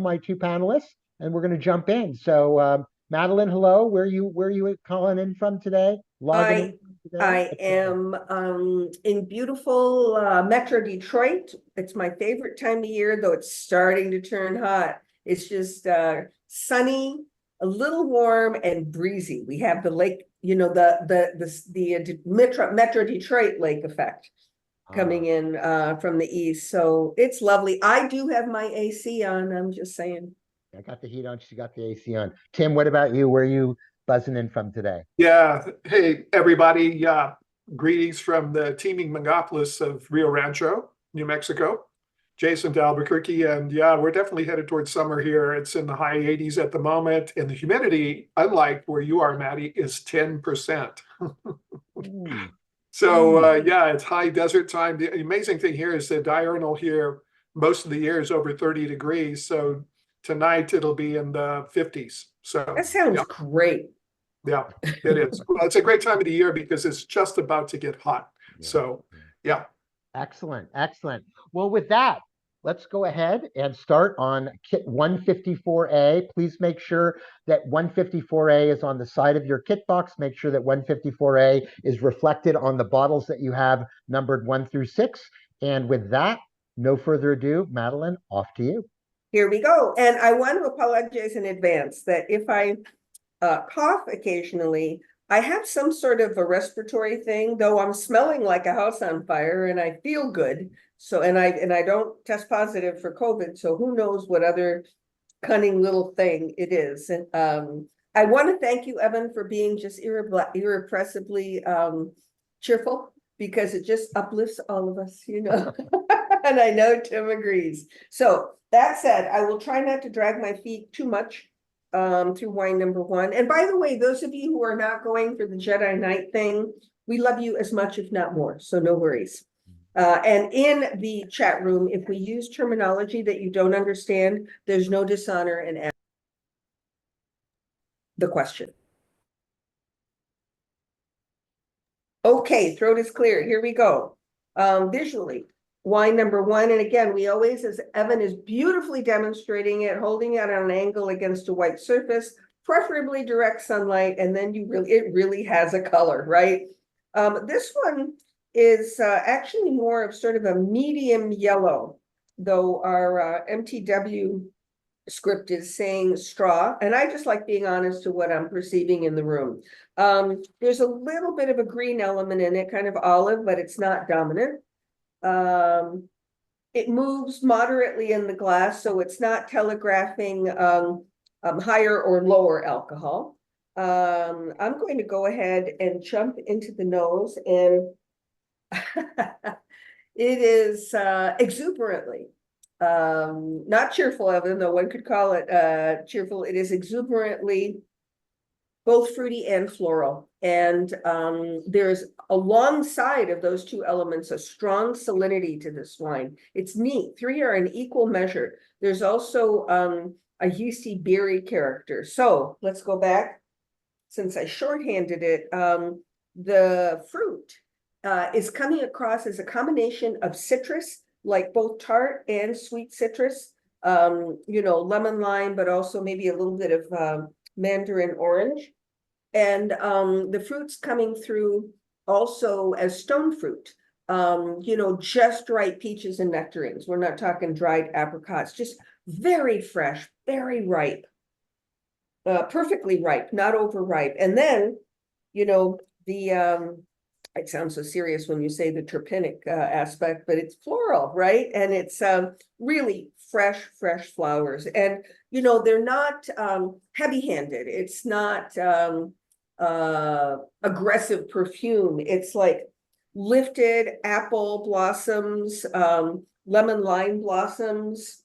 my two panelists, and we're going to jump in. So, Madeline, hello. Where you calling in from today? Logging in I from today? I am in beautiful Metro Detroit. It's my favorite time of year, though it's starting to turn hot. It's just sunny, a little warm and breezy. We have the lake, Metro Detroit lake effect Ah, coming in from the east. So it's lovely. I do have my AC on, I'm just saying. I got the heat on. She got the AC on. Tim, what about you? Where are you buzzing in from today? Yeah. Hey, everybody. Greetings from the teeming megapolis of Rio Rancho, New Mexico. Jason to Albuquerque. And yeah, we're definitely headed towards summer here. It's in the high 80s at the moment. And the humidity, unlike where you are, Maddie, is 10%. Ooh, So ooh. yeah, it's high desert time. The amazing thing here is the diurnal here most of the year is over 30 degrees. So tonight it'll be in the 50s. That So sounds yeah. great. Yeah, it is. Well, it's a great time of the year because it's just about to get hot. Yeah. So, yeah. Excellent, excellent. Well, with that, let's go ahead and start on kit 154A. Please make sure that 154A is on the side of your kit box. Make sure that 154A is reflected on the bottles that you have numbered 1 through 6. And with that, no further ado, Madeline, off to you. Here we go. And I want to apologize in advance that if I cough occasionally, I have some sort of a respiratory thing, though I'm smelling like a house on fire and I feel good. So, and I don't test positive for COVID. So who knows what other cunning little thing it is. And I want to thank you, Evan, for being just irrepressibly cheerful, because it just uplifts all of us, you know. And I know Tim agrees. So that said, I will try not to drag my feet too much through wine number one. And by the way, those of you who are not going for the Jedi Knight thing, we love you as much, if not more. So no worries. And in the chat room, if we use terminology that you don't understand, there's no dishonor in the question. Okay, throat is clear. Here we go. Visually, wine number one. And again, we always, as Evan is beautifully demonstrating it, holding it on an angle against a white surface, preferably direct sunlight, and then it really has a color, right? This one is actually more of sort of a medium yellow, though our MTW script is saying straw, and I just like being honest to what I'm perceiving in the room. There's a little bit of a green element in it, kind of olive, but it's not dominant. It moves moderately in the glass, so it's not telegraphing higher or lower alcohol. I'm going to go ahead and jump into the nose, and it is exuberantly, not cheerful, Evan, though one could call it cheerful. It is exuberantly both fruity and floral. And there's alongside of those two elements, a strong salinity to this wine. It's neat. Three are in equal measure. There's also a yeasty beery character. So let's go back. Since I shorthanded it, the fruit is coming across as a combination of citrus, like both tart and sweet citrus, lemon lime, but also maybe a little bit of mandarin orange. And the fruit's coming through also as stone fruit, just right peaches and nectarines. We're not talking dried apricots, just very fresh, very ripe, perfectly ripe, not overripe. And then, it sounds so serious when you say the terpenic aspect, but it's floral, right? And it's really fresh flowers. And, they're not heavy-handed. It's not aggressive perfume. It's like lifted apple blossoms, lemon lime blossoms,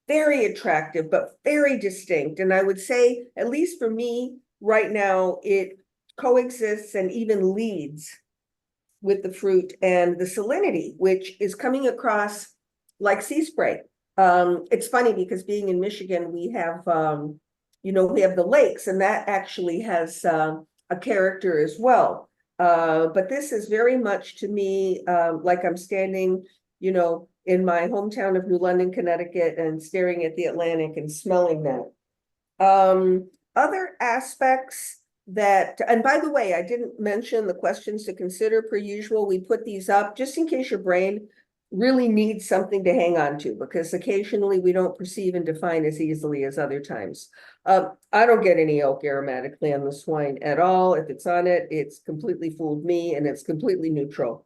very attractive, but very distinct. And I would say, at least for me right now, it coexists and even leads with the fruit and the salinity, which is coming across like sea spray. It's funny because being in Michigan, we have, we have the lakes, and that actually has a character as well. But this is very much to me like I'm standing, in my hometown of New London, Connecticut, and staring at the Atlantic and smelling that. Other aspects that, and by the way, I didn't mention the questions to consider per usual. We put these up just in case your brain really needs something to hang on to, because occasionally we don't perceive and define as easily as other times. I don't get any oak aromatically on this wine at all. If it's on it, it's completely fooled me and it's completely neutral.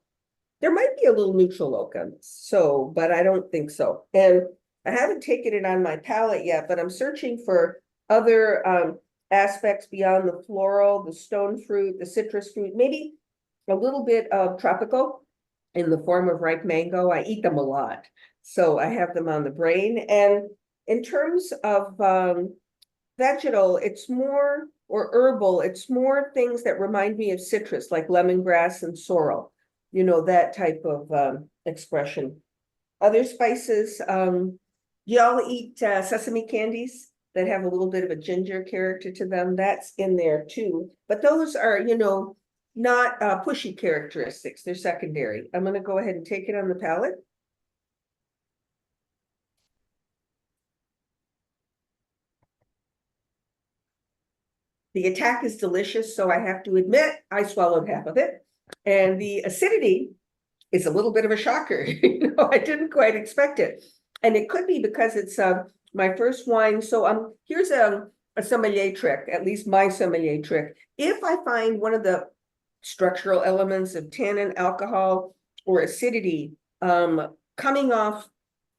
There might be a little neutral oak on this, so, but I don't think so. And I haven't taken it on my palate yet, but I'm searching for other aspects beyond the floral, the stone fruit, the citrus fruit, maybe a little bit of tropical in the form of ripe mango. I eat them a lot, so I have them on the brain. And in terms of vegetal, it's more, or herbal, it's more things that remind me of citrus, like lemongrass and sorrel, you know, that type of expression. Other spices, y'all eat sesame candies that have a little bit of a ginger character to them? That's in there too, but those are, you know, not pushy characteristics, they're secondary. I'm gonna go ahead and take it on the palate. The attack is delicious, so I have to admit, I swallowed half of it. And the acidity is a little bit of a shocker. You know, I didn't quite expect it. And it could be because it's my first wine. So here's a sommelier trick, at least my sommelier trick. If I find one of the structural elements of tannin, alcohol, or acidity coming off,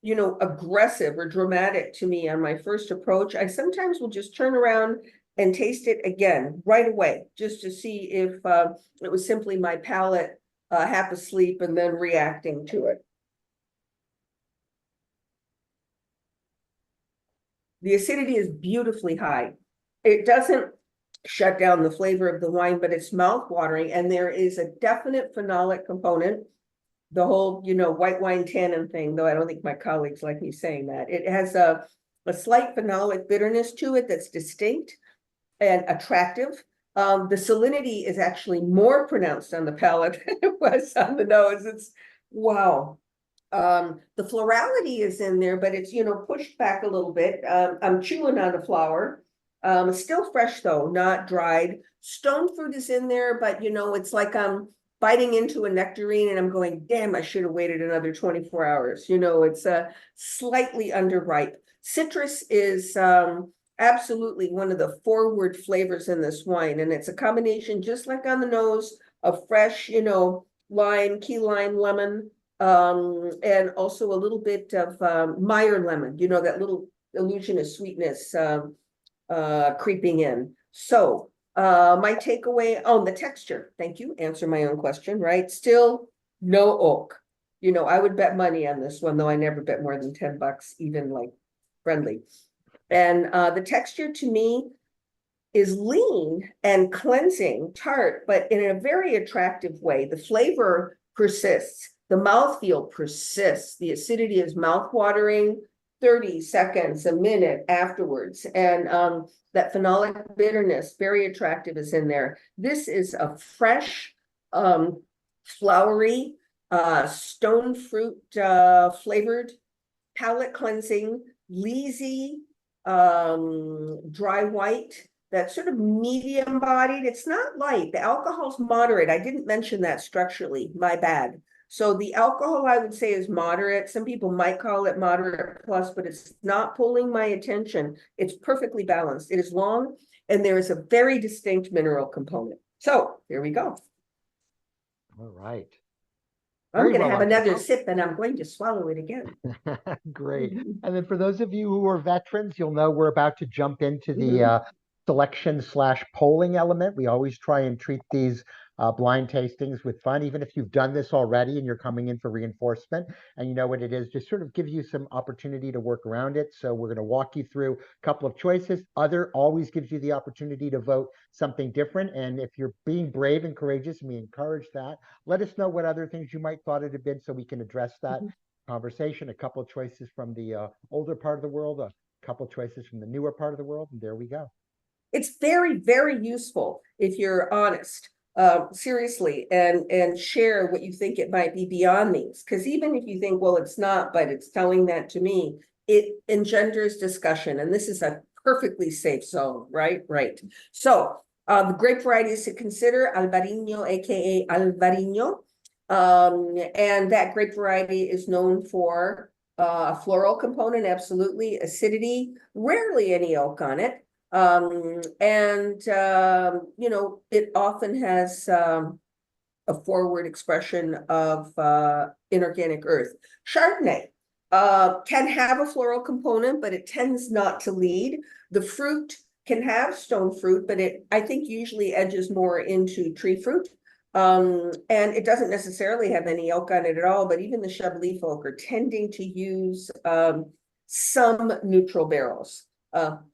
you know, aggressive or dramatic to me on my first approach, I sometimes will just turn around and taste it again right away, just to see if it was simply my palate half asleep and then reacting to it. The acidity is beautifully high. It doesn't shut down the flavor of the wine, but it's mouth-watering, and there is a definite phenolic component. The whole, you know, white wine tannin thing, though I don't think my colleagues like me saying that. It has a slight phenolic bitterness to it that's distinct and attractive. The salinity is actually more pronounced on the palate than it was on the nose. It's wow. The florality is in there, but it's, you know, pushed back a little bit. I'm chewing on the flower. Still fresh though, not dried. Stone fruit is in there, but you know, it's like I'm biting into a nectarine and I'm going, damn, I should have waited another 24 hours. You know, it's slightly underripe. Citrus is absolutely one of the forward flavors in this wine, and it's a combination, just like on the nose, of fresh, you know, lime, key lime, lemon, and also a little bit of Meyer lemon, you know, that little illusion of sweetness creeping in. So my takeaway on the texture, thank you, answer my own question, right? Still no oak. You know, I would bet money on this one, though I never bet more than $10, even like friendly. And the texture to me is lean and cleansing, tart, but in a very attractive way. The flavor persists. The mouthfeel persists. The acidity is mouthwatering, 30 seconds, a minute afterwards. And that phenolic bitterness, very attractive, is in there. This is a fresh, flowery, stone fruit flavored, palate cleansing, leesy, dry white, that sort of medium bodied. It's not light. The alcohol's moderate. I didn't mention that structurally, my bad. So the alcohol, I would say, is moderate. Some people might call it moderate plus, but it's not pulling my attention. It's perfectly balanced. It is long, and there is a very distinct mineral component. So here we go. All right. I'm Very going to well have another articulated. sip and I'm going to swallow it again. Great. And then for those of you who are veterans, you'll know we're about to jump into the selection/polling element. We always try and treat these blind tastings with fun, even if you've done this already and you're coming in for reinforcement and you know what it is, just sort of give you some opportunity to work around it. So we're going to walk you through a couple of choices. Other always gives you the opportunity to vote something different. And if you're being brave and courageous, and we encourage that, let us know what other things you might thought it had been so we can address that conversation. A couple of choices from the older part of the world, a couple of choices from the newer part of the world, and there we go. It's very, very useful if you're honest seriously, and share what you think it might be beyond these. Because even if you think, well, it's not, but it's telling that to me, it engenders discussion, and this is a perfectly safe zone, right? Right. So the grape varieties to consider: Albarino, aka Alvarinho. And that grape variety is known for a floral component, absolutely, acidity, rarely any oak on it. You know, it often has a forward expression of inorganic earth. Chardonnay can have a floral component, but it tends not to lead. The fruit can have stone fruit, but it, I think, usually edges more into tree fruit. And it doesn't necessarily have any oak on it at all, but even the Chablis folk are tending to use some neutral barrels.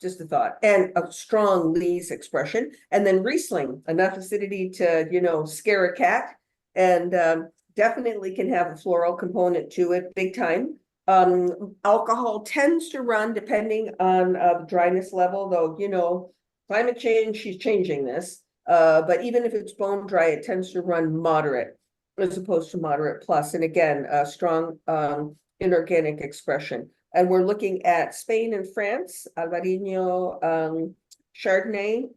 Just a thought, and a strong lees expression. And then Riesling, enough acidity to, you know, scare a cat, and definitely can have a floral component to it, big time. Alcohol tends to run depending on the dryness level, though, you know, climate change, she's changing this. But even if it's bone dry, it tends to run moderate as opposed to moderate plus. And again, a strong inorganic expression. And we're looking at Spain and France, Albarino, Chardonnay,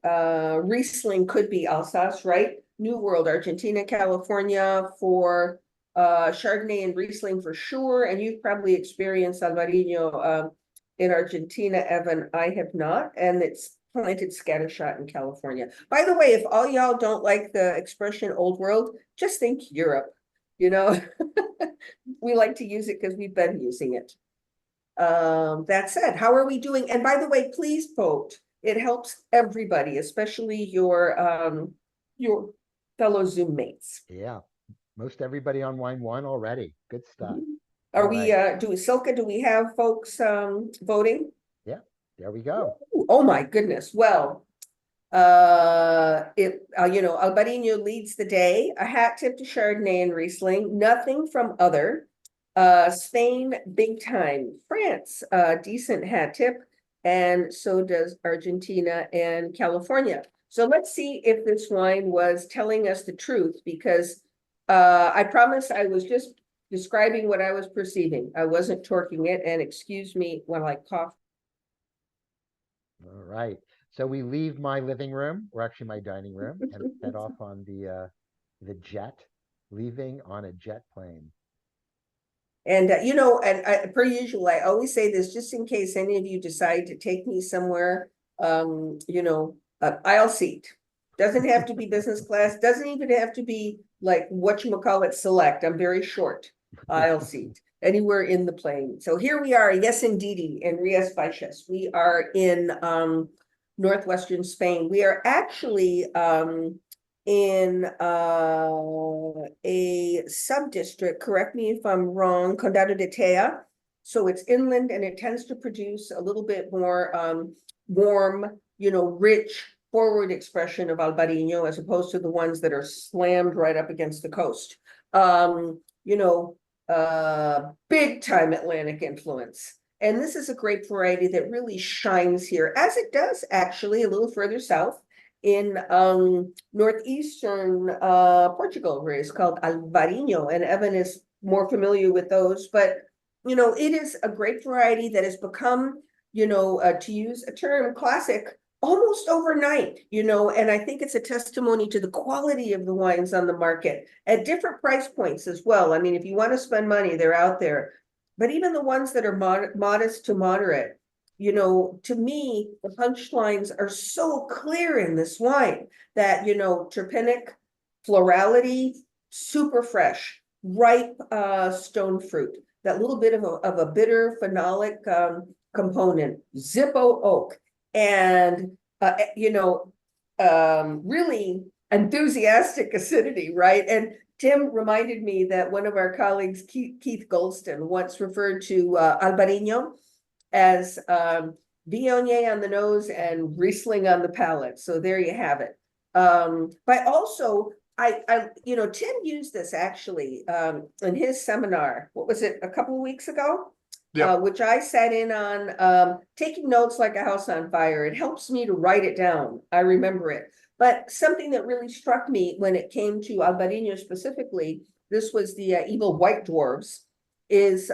Riesling could be Alsace, right? New World, Argentina, California for Chardonnay and Riesling for sure. And you've probably experienced Albarino in Argentina, Evan. I have not, and it's planted scattershot in California. By the way, if all y'all don't like the expression old world, just think Europe, you know. We like to use it because we've been using it. That said, how are we doing? And by the way, please vote. It helps everybody, especially your fellow Zoom mates. Yeah, most everybody on Wine One already. Good stuff. Are All we right. Silke, do we have folks voting? Yeah, there we go. Ooh, oh my goodness. Well, you know, Albarino leads the day, a hat tip to Chardonnay and Riesling, nothing from other. Spain, big time. France, decent hat tip, and so does Argentina and California. So let's see if this wine was telling us the truth, because I promise I was just describing what I was perceiving. I wasn't torquing it, and excuse me while I cough. All right. So we leave my living room, or actually my dining room, and head off on the jet, leaving on a jet plane. And you know, and per usual, I always say this just in case any of you decide to take me somewhere. You know, aisle seat doesn't have to be business class. Doesn't even have to be like whatchamacallit select. I'm very short. Aisle seat anywhere in the plane. So here we are. Yes, indeedy, in Rias Baixas. We are in northwestern Spain. We are actually in a sub-district, correct me if I'm wrong, Condado de Tea. So it's inland, and it tends to produce a little bit more warm, you know, rich, forward expression of Albarino, as opposed to the ones that are slammed right up against the coast. You know, big time Atlantic influence. And this is a grape variety that really shines here, as it does actually a little further south in northeastern Portugal, where it's called Alvarinho, and Evan is more familiar with those. But you know, it is a grape variety that has become, you know, to use a term, classic almost overnight, you know, and I think it's a testimony to the quality of the wines on the market at different price points as well. I mean, if you want to spend money, they're out there. But even the ones that are modest to moderate, you know, to me, the punchlines are so clear in this wine that, you know, terpenic, florality, super fresh, ripe stone fruit, that little bit of a bitter phenolic component, Zippo oak, and, you know, really enthusiastic acidity, right? And Tim reminded me that one of our colleagues, Keith Goldston, once referred to Albarino as Viognier on the nose and Riesling on the palate. So there you have it. But also, you know, Tim used this actually in his seminar. What was it, a couple of weeks ago? Yeah. Which I sat in on, taking notes like a house on fire. It helps me to write it down. I remember it. But something that really struck me when it came to Albarino specifically, this was the evil white dwarves, is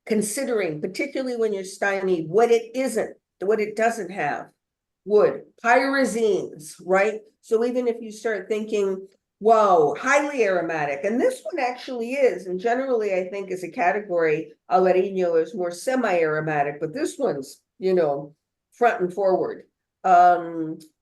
considering, particularly when you're stymied, what it isn't, what it doesn't have. Wood, pyrazines, right? So even if you start thinking, whoa, highly aromatic, and this one actually is, and generally I think as a category, Albarino is more semi-aromatic, but this one's, front and forward.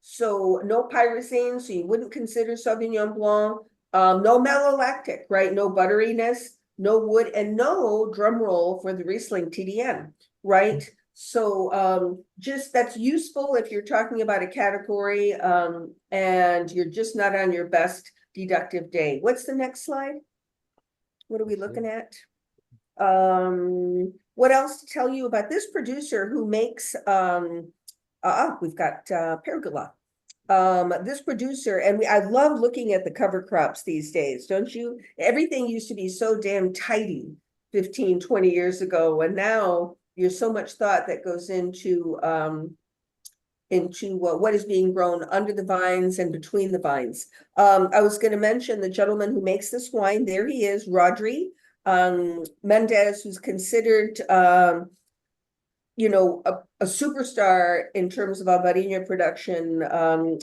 So no pyrazine, so you wouldn't consider Sauvignon Blanc. No malolactic, right? No butteriness, no wood, and no drum roll for the Riesling TDN, right? So just that's useful if you're talking about a category and you're just not on your best deductive day. What's the next slide? What are we looking at? What else to tell you about this producer who makes we've got Pergola. This producer, and I love looking at the cover crops these days, don't you? Everything used to be so damn tidy 15, 20 years ago, and now there's so much thought that goes into what is being grown under the vines and between the vines. I was going to mention the gentleman who makes this wine. There he is, Rodri Mendez, who's considered a superstar in terms of Albarino production,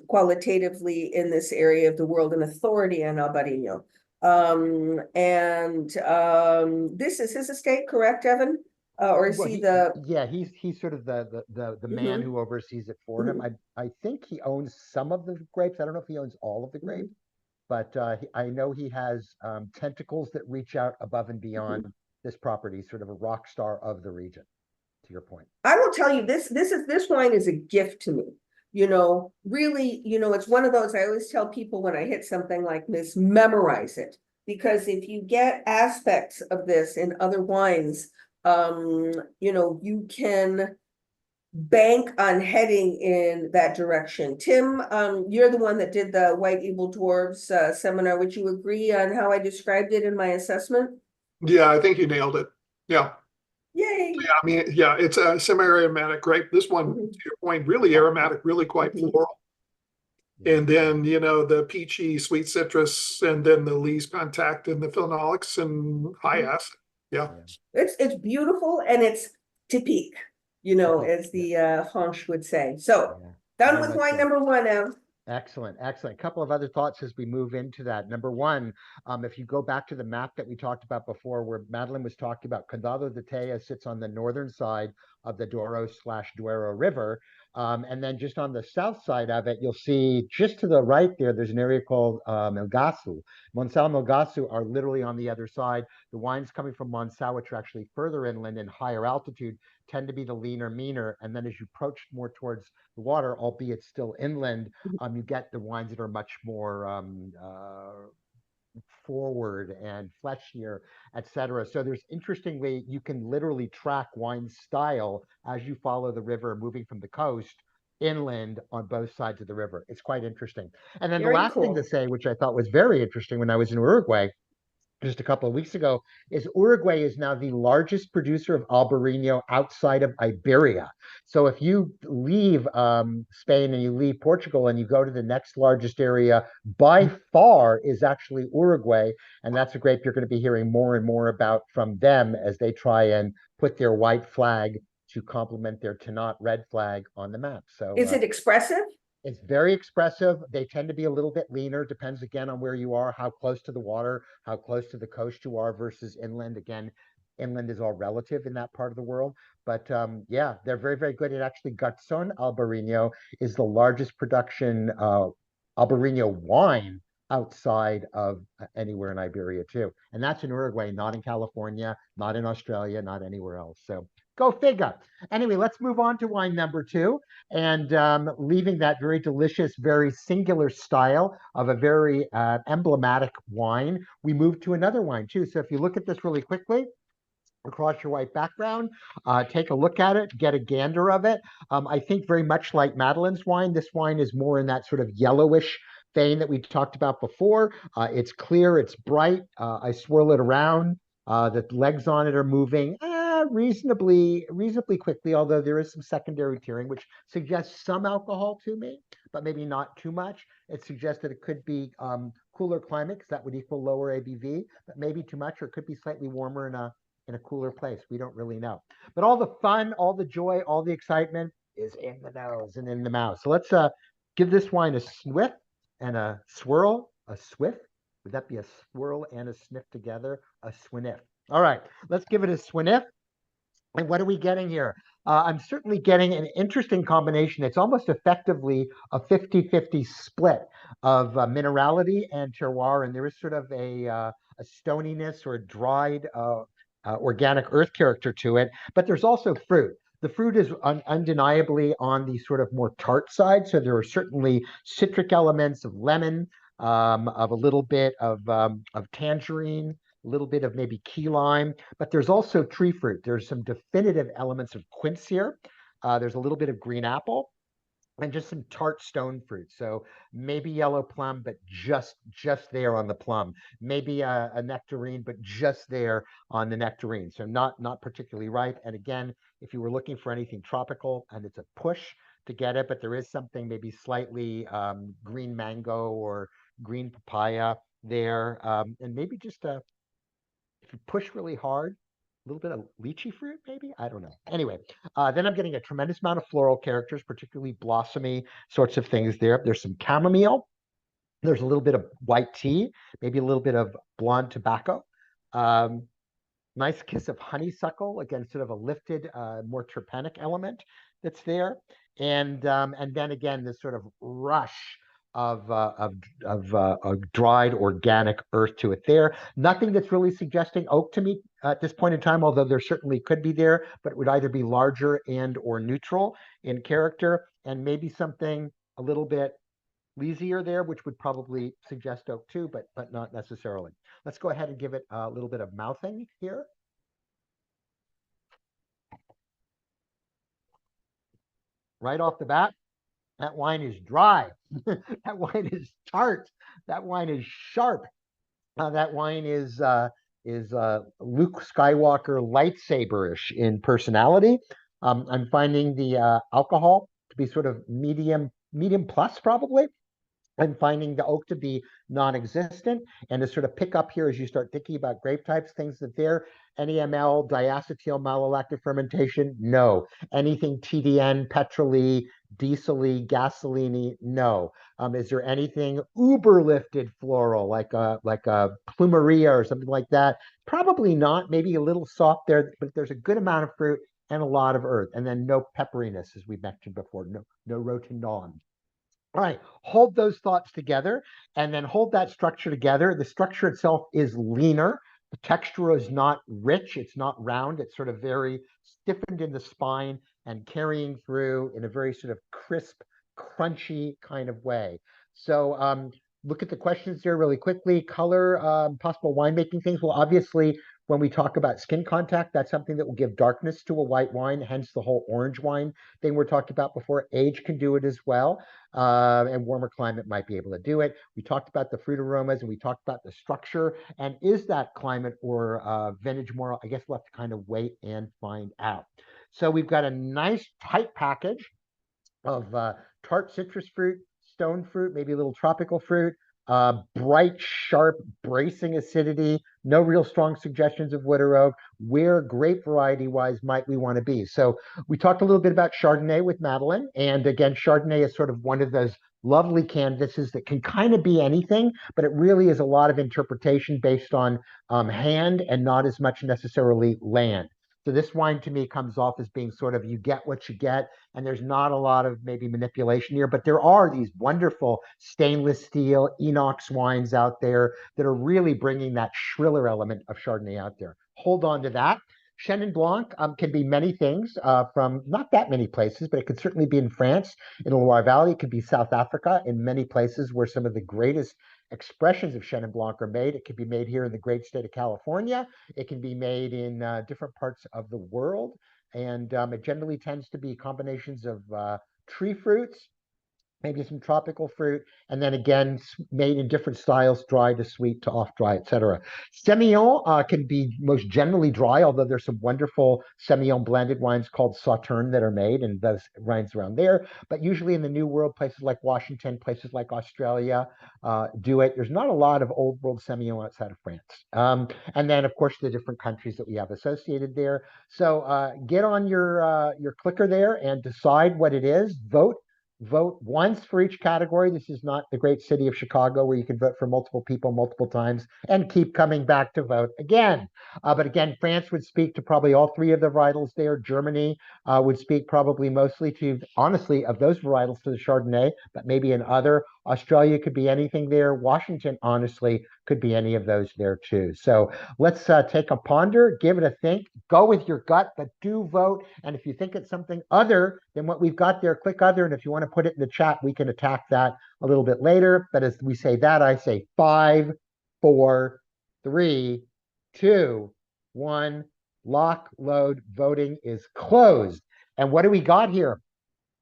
qualitatively in this area of the world, an authority on Albarino. This is his estate, correct, Evan? Or is Well, he yeah, he's sort of the man who oversees it for him. I think he owns some of the grapes. I don't know if he owns all of the grapes, but I know he has tentacles that reach out above and beyond this property, sort of a rock star of the region, to your point. I will tell you, this wine is a gift to me. Really, it's one of those, I always tell people when I hit something like this, memorize it. Because if you get aspects of this in other wines, you can bank on heading in that direction. Tim, you're the one that did the White Evil Dwarves seminar. Would you agree on how I described it in my assessment? Yeah, I think you nailed it. Yeah. Yay. Yeah, I mean, yeah, it's a semi-aromatic grape. This one, to your point, really aromatic, really quite floral. And then, the peachy, sweet citrus, and then the lees contact and the phenolics and high acid. Yeah. It's beautiful and it's typique, as the French would say. So done with wine number one now. Excellent, excellent. A couple of other thoughts as we move into that. Number one, if you go back to the map that we talked about before, where Madeline was talking about, Condado de Teja sits on the northern side of the Douro/Duero River. And then just on the south side of it, you'll see just to the right there's an area called Melgaço. Monção and Melgaço are literally on the other side. The wines coming from Monção, which are actually further inland and higher altitude, tend to be the leaner, meaner. And then as you approach more towards the water, albeit still inland, you get the wines that are much more forward and fleshier, etc. So there's interestingly, you can literally track wine style as you follow the river, moving from the coast inland on both sides of the river. It's quite interesting. And then the last thing to say, which I thought was very interesting when I was in Uruguay just a couple of weeks ago, is Uruguay is now the largest producer of Albarino outside of Iberia. So if you leave Spain and you leave Portugal and you go to the next largest area, by far is actually Uruguay. And that's a grape you're going to be hearing more and more about from them as they try and put their white flag to complement their Tannat red flag on the map. So is it expressive? It's very expressive. They tend to be a little bit leaner, depends again on where you are, how close to the water, how close to the coast you are versus inland. Again, inland is all relative in that part of the world. But yeah, they're very, very good. And actually, Garzon Albarino is the largest production Albarino wine outside of anywhere in Iberia too. And that's in Uruguay, not in California, not in Australia, not anywhere else. So go figure. Anyway, let's move on to wine number two. And leaving that very delicious, very singular style of a very emblematic wine, we move to another wine too. So if you look at this really quickly, across your white background, take a look at it, get a gander of it. I think very much like Madeline's wine, this wine is more in that sort of yellowish vein that we talked about before. It's clear, it's bright. I swirl it around. The legs on it are moving reasonably quickly, although there is some secondary tiering, which suggests some alcohol to me, but maybe not too much. It suggests that it could be cooler climate, because that would equal lower ABV, but maybe too much, or it could be slightly warmer in a cooler place. We don't really know. But all the fun, all the joy, all the excitement is in the nose and in the mouth. So let's give this wine a sniff and a swirl, a swiff. Would that be a swirl and a sniff together? A swiniff. All right, let's give it a swiniff. And what are we getting here? I'm certainly getting an interesting combination. It's almost effectively a 50-50 split of minerality and terroir, and there is sort of a stoniness or a dried organic earth character to it, but there's also fruit. The fruit is undeniably on the sort of more tart side, so there are certainly citric elements of lemon, of a little bit of tangerine, a little bit of maybe key lime, but there's also tree fruit. There's some definitive elements of quince here. There's a little bit of green apple and just some tart stone fruit. So maybe yellow plum, but just there on the plum. Maybe a nectarine, but just there on the nectarine. So not particularly ripe. And again, if you were looking for anything tropical, and it's a push to get it, but there is something maybe slightly green mango or green papaya there, and maybe just if you push really hard, a little bit of lychee fruit, maybe? I don't know. Anyway, then I'm getting a tremendous amount of floral characters, particularly blossomy sorts of things there. There's some chamomile. There's a little bit of white tea, maybe a little bit of blonde tobacco. Nice kiss of honeysuckle, again, sort of a lifted, more terpenic element that's there. And then again, this sort of rush of dried organic earth to it there. Nothing that's really suggesting oak to me at this point in time, although there certainly could be there, but it would either be larger and or neutral in character, and maybe something a little bit leesier there, which would probably suggest oak too, but not necessarily. Let's go ahead and give it a little bit of mouthing here. Right off the bat, that wine is dry. That wine is tart. That wine is sharp. That wine is Luke Skywalker lightsaber-ish in personality. I'm finding the alcohol to be sort of medium plus probably. I'm finding the oak to be non-existent, and to sort of pick up here as you start thinking about grape types, things that they're NEML, diacetyl malolactic fermentation, no. Anything TDN, petrol-y, diesel-y, gasoline-y, no. Is there anything uber lifted floral like a plumeria or something like that? Probably not. Maybe a little soft there, but there's a good amount of fruit and a lot of earth, and then no pepperiness, as we mentioned before, no rotundon. All right, hold those thoughts together and then hold that structure together. The structure itself is leaner. The texture is not rich. It's not round. It's sort of very stiffened in the spine and carrying through in a very sort of crisp, crunchy kind of way. So look at the questions here really quickly. Color, possible winemaking things. Well, obviously, when we talk about skin contact, that's something that will give darkness to a white wine, hence the whole orange wine thing we're talking about before. Age can do it as well, and warmer climate might be able to do it. We talked about the fruit aromas, and we talked about the structure. And is that climate or vintage more? I guess we'll have to kind of wait and find out. So we've got a nice tight package of tart citrus fruit, stone fruit, maybe a little tropical fruit, bright, sharp, bracing acidity, no real strong suggestions of wood or oak. Where grape variety wise might we want to be? So we talked a little bit about Chardonnay with Madeline. And again, Chardonnay is sort of one of those lovely canvases that can kind of be anything, but it really is a lot of interpretation based on hand and not as much necessarily land. So this wine to me comes off as being sort of, you get what you get, and there's not a lot of maybe manipulation here, but there are these wonderful stainless steel inox wines out there that are really bringing that shriller element of Chardonnay out there. Hold on to that. Chenin Blanc can be many things from not that many places, but it could certainly be in France, in the Loire Valley. It could be South Africa, in many places where some of the greatest expressions of Chenin Blanc are made. It can be made here in the great state of California. It can be made in different parts of the world. And it generally tends to be combinations of tree fruits, maybe some tropical fruit, and then again made in different styles, dry to sweet to off dry, etc. Semillon can be most generally dry, although there's some wonderful Semillon blended wines called Sauterne that are made, and those wines around there. But usually in the New World, places like Washington, places like Australia do it. There's not a lot of old world Semillon outside of France. And then, of course, the different countries that we have associated there. So get on your clicker there and decide what it is. Vote once for each category. This is not the great city of Chicago where you can vote for multiple people multiple times and keep coming back to vote again. But again, France would speak to probably all three of the varietals there. Germany would speak probably mostly to, honestly, of those varietals to the Chardonnay, but maybe an other. Australia could be anything there. Washington, honestly, could be any of those there too. So let's take a ponder, give it a think, go with your gut, but do vote. And if you think it's something other than what we've got there, click other. And if you want to put it in the chat, we can attack that a little bit later. But as we say that, I say 5, 4, 3, 2, 1. Lock, load, voting is closed. And what do we got here?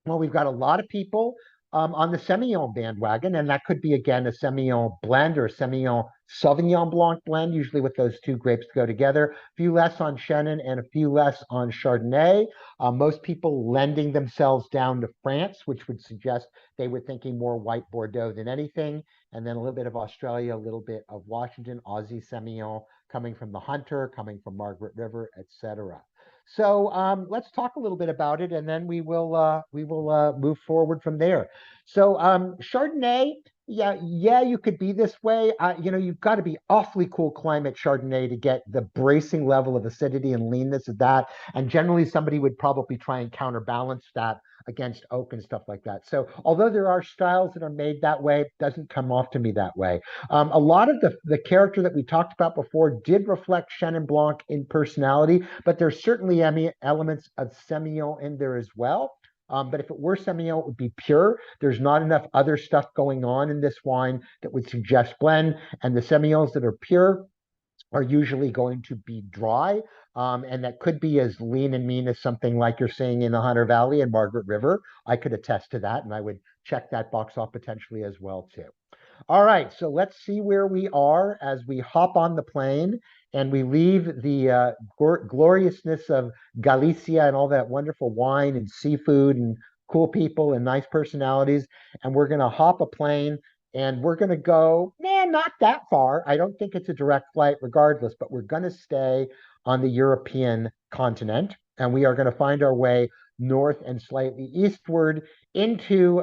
Well, we've got a lot of people on the Semillon bandwagon, and that could be, again, a Semillon blend or a Semillon Sauvignon Blanc blend, usually with those two grapes go together. A few less on Chenin and a few less on Chardonnay. Most people lending themselves down to France, which would suggest they were thinking more white Bordeaux than anything. And then a little bit of Australia, a little bit of Washington, Aussie Semillon coming from the Hunter, coming from Margaret River, etc. So let's talk a little bit about it, and then we will move forward from there. So Chardonnay, yeah, you could be this way. You've got to be awfully cool climate Chardonnay to get the bracing level of acidity and leanness of that. And generally, somebody would probably try and counterbalance that against oak and stuff like that. So although there are styles that are made that way, it doesn't come off to me that way. A lot of the character that we talked about before did reflect Chenin Blanc in personality, but there's certainly elements of Semillon in there as well. But if it were Semillon, it would be pure. There's not enough other stuff going on in this wine that would suggest blend. And the Semillons that are pure are usually going to be dry. And that could be as lean and mean as something like you're seeing in the Hunter Valley and Margaret River. I could attest to that, and I would check that box off potentially as well, too. All right, so let's see where we are as we hop on the plane and we leave the gloriousness of Galicia and all that wonderful wine and seafood and cool people and nice personalities. And we're going to hop a plane and we're going to go, not that far. I don't think it's a direct flight regardless, but we're going to stay on the European continent. And we are going to find our way north and slightly eastward into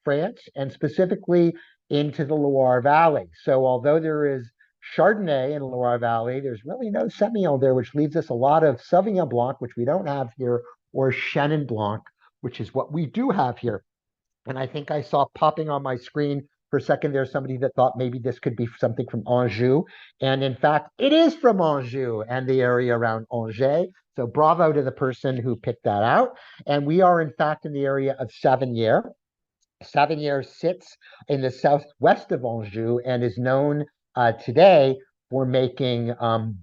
France, and specifically into the Loire Valley. So although there is Chardonnay in the Loire Valley, there's really no Semillon there, which leaves us a lot of Sauvignon Blanc, which we don't have here, or Chenin Blanc, which is what we do have here. And I think I saw popping on my screen for a second there somebody that thought maybe this could be something from Anjou. And in fact, it is from Anjou and the area around Angers. So bravo to the person who picked that out. And we are, in fact, in the area of Savinière. Savinière sits in the southwest of Anjou and is known today for making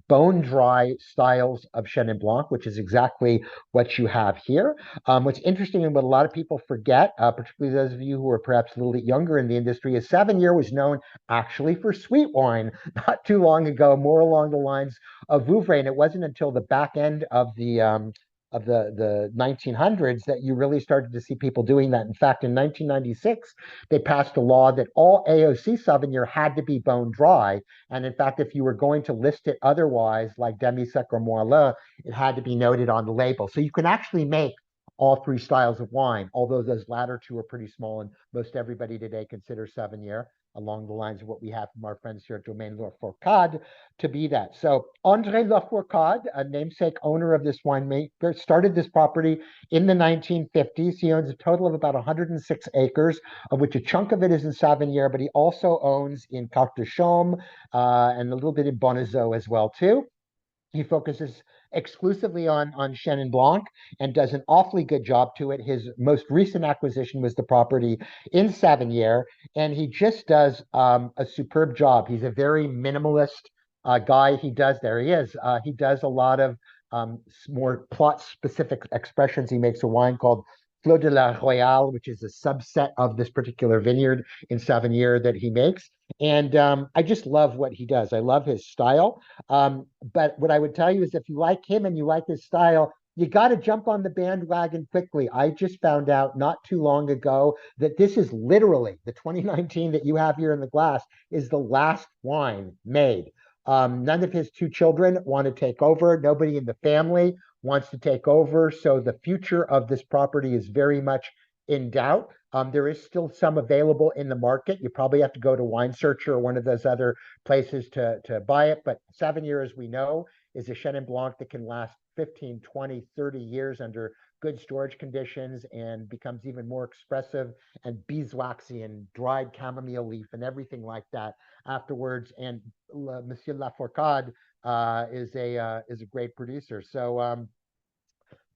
bone dry styles of Chenin Blanc, which is exactly what you have here. What's interesting and what a lot of people forget, particularly those of you who are perhaps a little bit younger in the industry, is Savinière was known actually for sweet wine not too long ago, more along the lines of Vouvray. And it wasn't until the back end of the 1900s that you really started to see people doing that. In fact, in 1996, they passed a law that all AOC Sauvignon had to be bone dry. And in fact, if you were going to list it otherwise, like demi-sec or moelleux, it had to be noted on the label. So you can actually make all three styles of wine, although those latter two are pretty small, and most everybody today considers Savinière, along the lines of what we have from our friends here at Domaine La Fourcade, to be that. So André La Fourcade, a namesake owner of this winemaker, started this property in the 1950s. He owns a total of about 106 acres, of which a chunk of it is in Savinière, but he also owns in Cartes de Chaume and a little bit in Bonnezeau as well, too. He focuses exclusively on Chenin Blanc and does an awfully good job to it. His most recent acquisition was the property in Savinière, and he just does a superb job. He's a very minimalist guy. He does a lot of more plot-specific expressions. He makes a wine called Fleur de la Royale, which is a subset of this particular vineyard in Savennières that he makes. And I just love what he does. I love his style. But what I would tell you is if you like him and you like his style, you got to jump on the bandwagon quickly. I just found out not too long ago that this is literally the 2019 that you have here in the glass is the last wine made. None of his two children want to take over. Nobody in the family wants to take over. So the future of this property is very much in doubt. There is still some available in the market. You probably have to go to Wine Searcher or one of those other places to buy it. But Savennières, as we know, is a Chenin Blanc that can last 15, 20, 30 years under good storage conditions and becomes even more expressive and beeswaxy and dried chamomile leaf and everything like that afterwards. And Monsieur Lafourcade is a great producer. So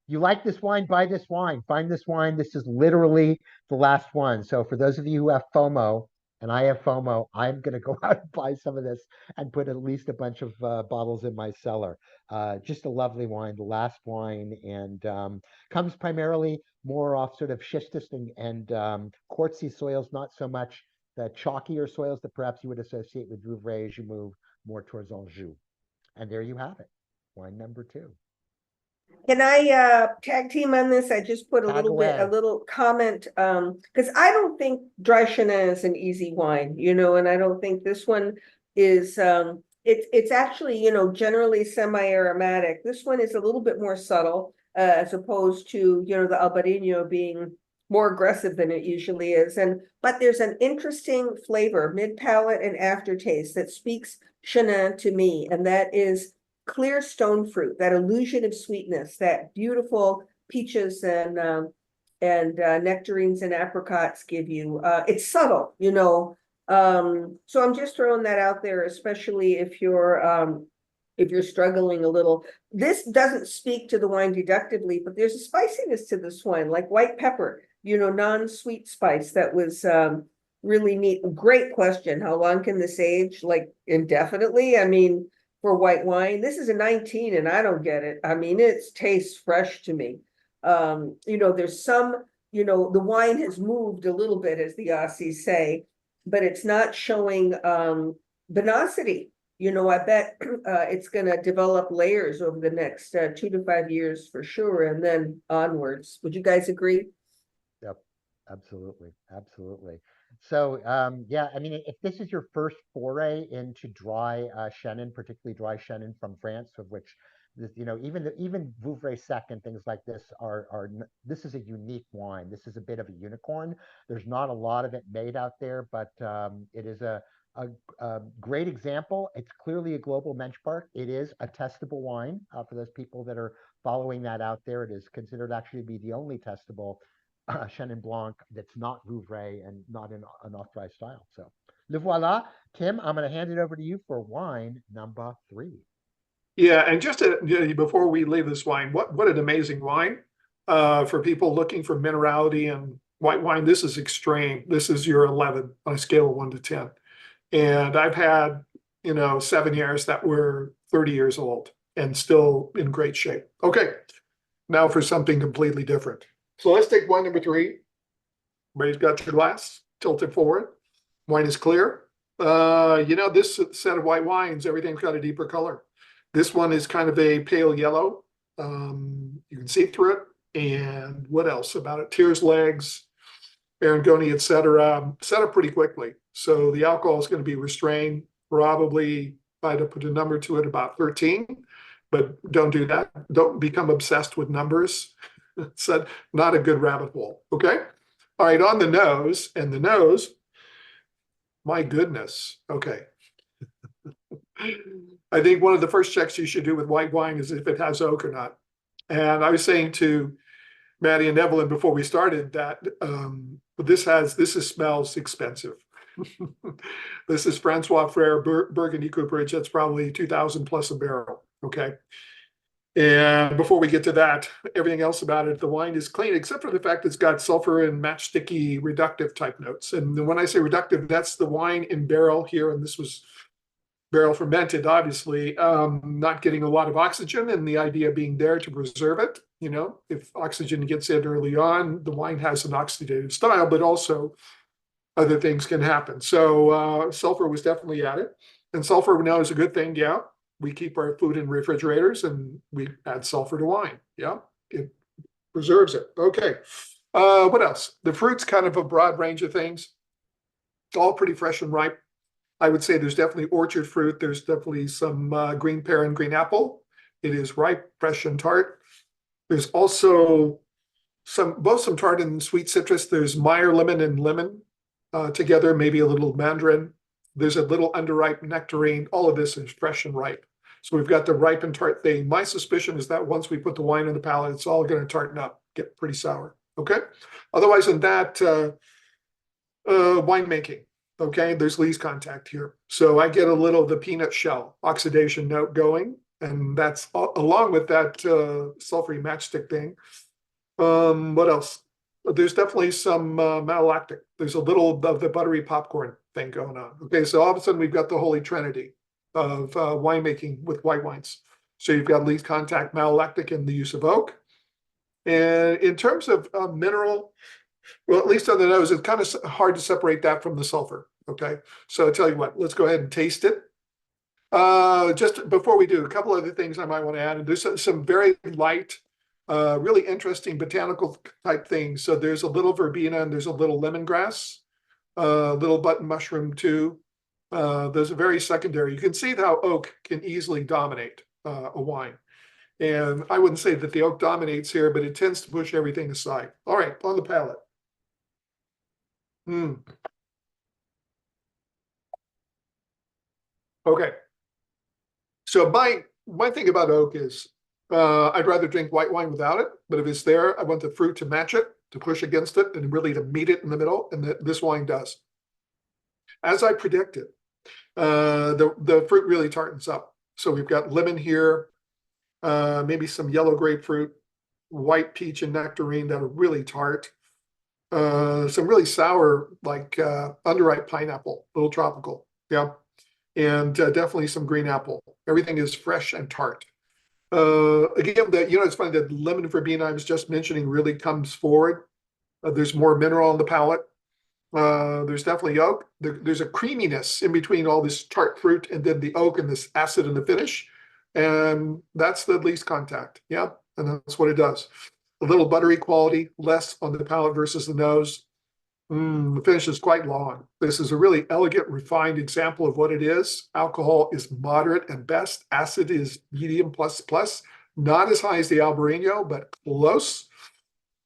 you like this wine, buy this wine, find this wine. This is literally the last one. So for those of you who have FOMO, and I have FOMO, I'm going to go out and buy some of this and put at least a bunch of bottles in my cellar. Just a lovely wine, the last wine, and comes primarily more off sort of schistous and quartzy soils, not so much the chalkier soils that perhaps you would associate with Vouvray as you move more towards Anjou. And there you have it, wine number 2. Can I tag team on this? I just put a Tag a away. little comment, because I don't think dry Chenin is an easy wine, and I don't think this one is it's actually, generally semi-aromatic. This one is a little bit more subtle, as opposed to, the Albarino being more aggressive than it usually is. But there's an interesting flavor, mid-palate and aftertaste that speaks Chenin to me, and that is clear stone fruit, that illusion of sweetness, that beautiful peaches and nectarines and apricots give you. It's subtle, so I'm just throwing that out there, especially if you're struggling a little. This doesn't speak to the wine deductively, but there's a spiciness to this wine, like white pepper, non-sweet spice that was really neat. Great question. How long can this age? Like indefinitely? I mean, for white wine, this is a 19 and I don't get it. I mean, it tastes fresh to me. There's some, the wine has moved a little bit, as the Aussies say, but it's not showing vinosity. I bet it's going to develop layers over the next 2 to 5 years for sure, and then onwards. Would you guys agree? Yep, absolutely, absolutely. So yeah, I mean, if this is your first foray into dry Chenin, particularly dry Chenin from France, of which this, even Vouvray Sec and things like this this is a unique wine. This is a bit of a unicorn. There's not a lot of it made out there, but it is a great example. It's clearly a global benchmark. It is a testable wine for those people that are following that out there. It is considered actually to be the only testable Chenin Blanc that's not Vouvray and not in an off-dry style. So, le voilà. Tim, I'm going to hand it over to you for wine number 3. Yeah, and just before we leave this wine, what an amazing wine for people looking for minerality and white wine. This is extreme. This is your 11 on a scale of 1 to 10. And I've had, 7 years that were 30 years old and still in great shape. Okay, now for something completely different. So let's take wine number 3. Everybody's got your glass, tilt it forward. Wine is clear. This set of white wines, everything's got a deeper color. This one is kind of a pale yellow. You can see through it. And what else about it? Tears legs, Arangoni, etc. Set up pretty quickly. So the alcohol is going to be restrained. Probably, if I had to put a number to it, about 13. But don't do that. Don't become obsessed with numbers. It's not a good rabbit hole. Okay. All right. On the nose, and the nose, my goodness. Okay. I think one of the first checks you should do with white wine is if it has oak or not. And I was saying to Maddie and Evelyn before we started that this smells expensive. This is Francois Frere Burgundy Cooperage. That's probably 2,000 plus a barrel. Okay. And before we get to that, everything else about it, the wine is clean, except for the fact it's got sulfur and matchsticky reductive type notes. And when I say reductive, that's the wine in barrel here. And this was barrel fermented, obviously, not getting a lot of oxygen, and the idea being there to preserve it. You know, if oxygen gets in early on, the wine has an oxidative style, but also other things can happen. So sulfur was definitely added. And sulfur we know is a good thing, yeah. We keep our food in refrigerators and we add sulfur to wine. Yeah, it preserves it. Okay. What else? The fruit's kind of a broad range of things. It's all pretty fresh and ripe. I would say there's definitely orchard fruit. There's definitely some green pear and green apple. It is ripe, fresh, and tart. There's also both some tart and sweet citrus. There's Meyer lemon and lemon together, maybe a little mandarin. There's a little underripe nectarine. All of this is fresh and ripe. So we've got the ripe and tart thing. My suspicion is that once we put the wine in the palate, it's all going to tarten up, get pretty sour. Okay. Otherwise than that, winemaking. Okay, there's lees contact here. So I get a little of the peanut shell oxidation note going, and that's along with that sulfury matchstick thing. What else? There's definitely some malolactic. There's a little of the buttery popcorn thing going on. Okay, so all of a sudden we've got the holy trinity of winemaking with white wines. So you've got lees contact, malolactic, and the use of oak. And in terms of mineral, well, at least on the nose, it's kind of hard to separate that from the sulfur. Okay, so I'll tell you what, let's go ahead and taste it. Just before we do, a couple other things I might want to add. And there's some very light, really interesting botanical type things. So there's a little verbena and there's a little lemongrass, a little button mushroom too. Those are very secondary. You can see how oak can easily dominate a wine. And I wouldn't say that the oak dominates here, but it tends to push everything aside. All right, on the palate. Okay. So my thing about oak is I'd rather drink white wine without it, but if it's there, I want the fruit to match it, to push against it, and really to meet it in the middle, and this wine does. As I predicted, the fruit really tartens up. So we've got lemon here, maybe some yellow grapefruit, white peach and nectarine that are really tart. Some really sour, like underripe pineapple, a little tropical. Yeah. And definitely some green apple. Everything is fresh and tart. Again, it's funny that lemon verbena I was just mentioning really comes forward. There's more mineral on the palate. There's definitely oak. There's a creaminess in between all this tart fruit and then the oak and this acid in the finish. And that's the lees contact. Yeah, and that's what it does. A little buttery quality, less on the palate versus the nose. The finish is quite long. This is a really elegant, refined example of what it is. Alcohol is moderate and best. Acid is medium plus. Not as high as the Albarino, but close.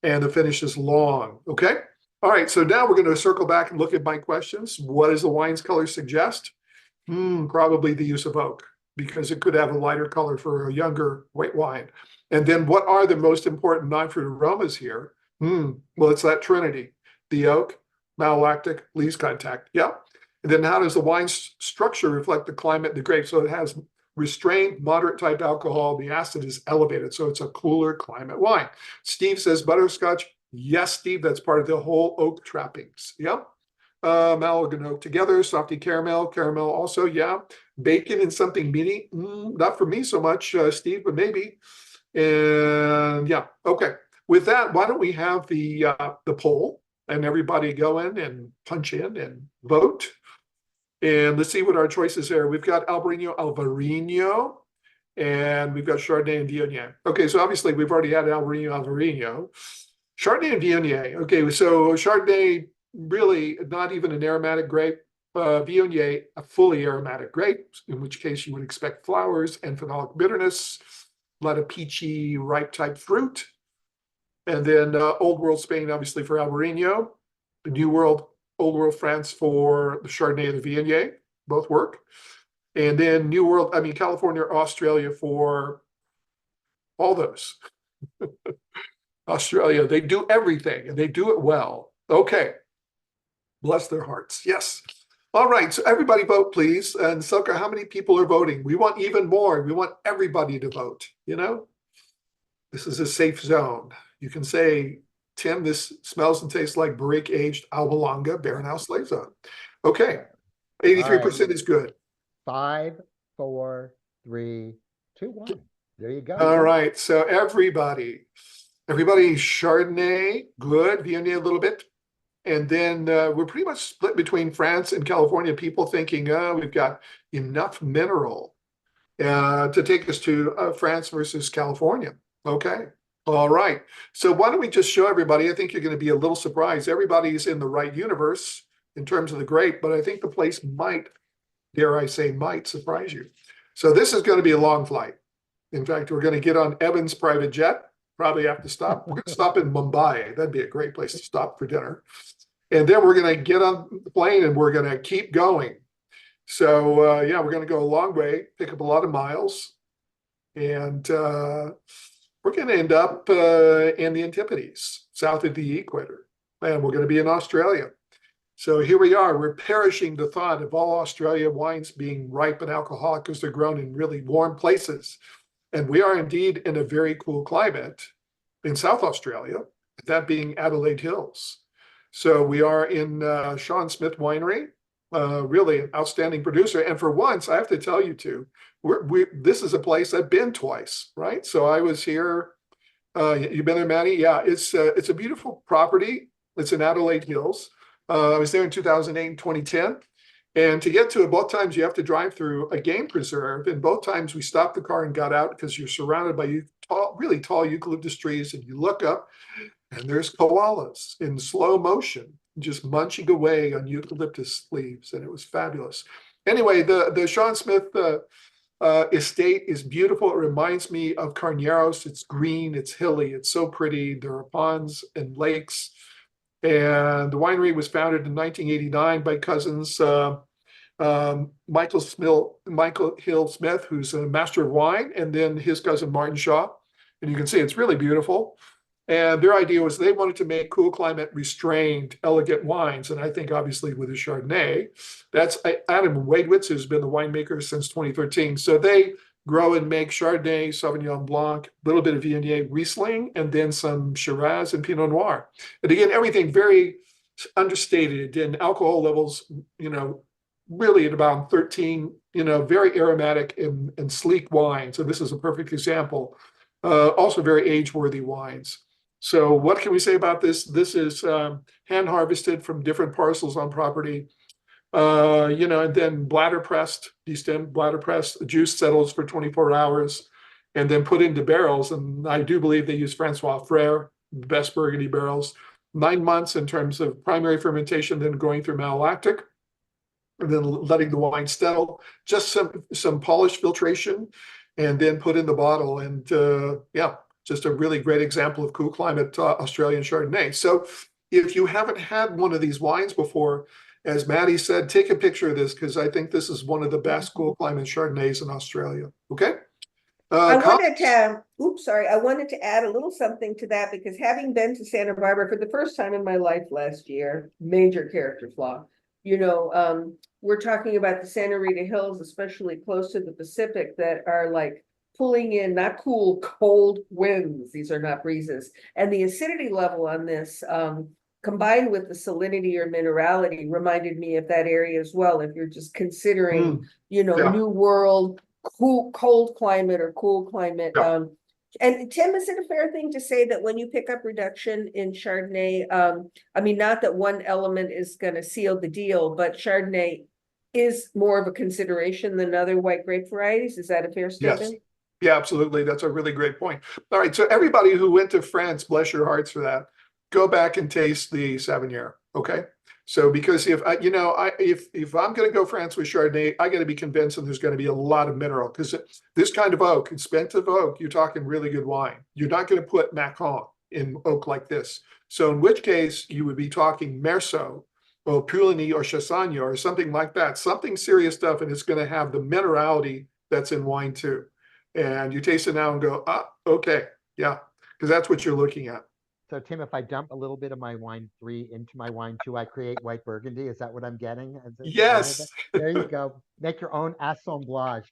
And the finish is long. Okay. All right. So now we're going to circle back and look at my questions. What does the wine's color suggest? Probably the use of oak, because it could have a lighter color for a younger white wine. And then what are the most important non-fruit aromas here? Well, it's that trinity. The oak, malolactic, lees contact. Yeah. And then how does the wine structure reflect the climate of the grape? So it has restrained, moderate type alcohol. The acid is elevated. So it's a cooler climate wine. Steve says butterscotch. Yes, Steve, that's part of the whole oak trappings. Yeah. Mallow and oak together. Softy caramel also. Yeah. Bacon and something meaty. Not for me so much, Steve, but maybe. And yeah. Okay. With that, why don't we have the poll? And everybody go in and punch in and vote. And let's see what our choices are. We've got Albarino, and we've got Chardonnay and Viognier. Okay, so obviously we've already had Albarino. Chardonnay and Viognier. Okay, so Chardonnay, really not even an aromatic grape. Viognier, a fully aromatic grape, in which case you would expect flowers and phenolic bitterness, a lot of peachy, ripe type fruit. And then Old World Spain, obviously, for Albarino. The New World, Old World France for the Chardonnay and the Viognier. Both work. And then California, Australia for all those. Australia, they do everything, and they do it well. Okay. Bless their hearts. Yes. All right. So everybody vote, please. And Silke, how many people are voting? We want even more. We want everybody to vote, This is a safe zone. You can say, Tim, this smells and tastes like barrique-aged Alba Longa Baronau Slave Zone. Okay, 83% is good. 5, 4, 3, 2, 1. There you go. All right, so everybody Chardonnay, good, Viognier a little bit. And then we're pretty much split between France and California. People thinking, oh, we've got enough mineral to take us to France versus California. Okay. All right. So why don't we just show everybody? I think you're going to be a little surprised. Everybody's in the right universe in terms of the grape, but I think the place might, dare I say, might surprise you. So this is going to be a long flight. In fact, we're going to get on Evan's private jet. Probably have to stop. We're going to stop in Mumbai. That'd be a great place to stop for dinner. And then we're going to get on the plane and we're going to keep going. So yeah, we're going to go a long way, pick up a lot of miles, and we're going to end up in the Antipodes, south of the equator, and we're going to be in Australia. So here we are. We're perishing the thought of all Australia wines being ripe and alcoholic because they're grown in really warm places. And we are indeed in a very cool climate in South Australia, that being Adelaide Hills. So we are in Sean Smith Winery, really an outstanding producer. And for once, I have to tell you two, this is a place I've been twice, right? So I was here. You've been there, Maddie? Yeah, it's a beautiful property. It's in Adelaide Hills. I was there in 2008 and 2010. And to get to it, both times you have to drive through a game preserve. And both times we stopped the car and got out because you're surrounded by really tall eucalyptus trees. And you look up and there's koalas in slow motion, just munching away on eucalyptus leaves. And it was fabulous. Anyway, the Sean Smith estate is beautiful. It reminds me of Carneros. It's green, it's hilly, it's so pretty. There are ponds and lakes. And the winery was founded in 1989 by cousins Michael Hill Smith, who's a master of wine, and then his cousin Martin Shaw. And you can see it's really beautiful. And their idea was they wanted to make cool climate restrained, elegant wines. And I think obviously with the Chardonnay, that's Adam Wadewitz, who's been the winemaker since 2013. So they grow and make Chardonnay, Sauvignon Blanc, a little bit of Viognier, Riesling, and then some Shiraz and Pinot Noir. And again, everything very understated in alcohol levels, really at about 13, very aromatic and sleek wine. So this is a perfect example. Also very age-worthy wines. So what can we say about this? This is hand harvested from different parcels on property. And then bladder pressed, destemmed, bladder pressed, juice settles for 24 hours and then put into barrels. And I do believe they use Francois Frere, best Burgundy barrels, 9 months in terms of primary fermentation, then going through malolactic and then letting the wine settle, just some polish filtration and then put in the bottle. And yeah, just a really great example of cool climate Australian Chardonnay. So if you haven't had one of these wines before, as Maddie said, take a picture of this because I think this is one of the best cool climate Chardonnays in Australia. Okay. I wanted to add a little something to that because having been to Santa Barbara for the first time in my life last year, major character flaw. We're talking about the Santa Rita Hills, especially close to the Pacific, that are like pulling in not cool, cold winds. These are not breezes. And the acidity level on this, combined with the salinity or minerality, reminded me of that area as well. If you're just considering, New World, cold climate or cool climate. Yeah. And Tim, is it a fair thing to say that when you pick up reduction in Chardonnay, not that one element is going to seal the deal, but Chardonnay is more of a consideration than other white grape varieties? Is that a fair statement? Yes. Yeah, absolutely. That's a really great point. All right. So everybody who went to France, bless your hearts for that. Go back and taste the Savennière. Okay. So because if I'm going to go France with Chardonnay, I got to be convinced that there's going to be a lot of mineral because this kind of oak, expensive oak, you're talking really good wine. You're not going to put Macon in oak like this. So in which case you would be talking Meursault or Puligny or Chassagne or something like that, something serious stuff. And it's going to have the minerality that's in wine too. And you taste it now and go, okay. Yeah. Because that's what you're looking at. So Tim, if I dump a little bit of my wine 3 into my wine 2, I create white Burgundy. Is that what I'm getting? Yes. There you go. Make your own assemblage.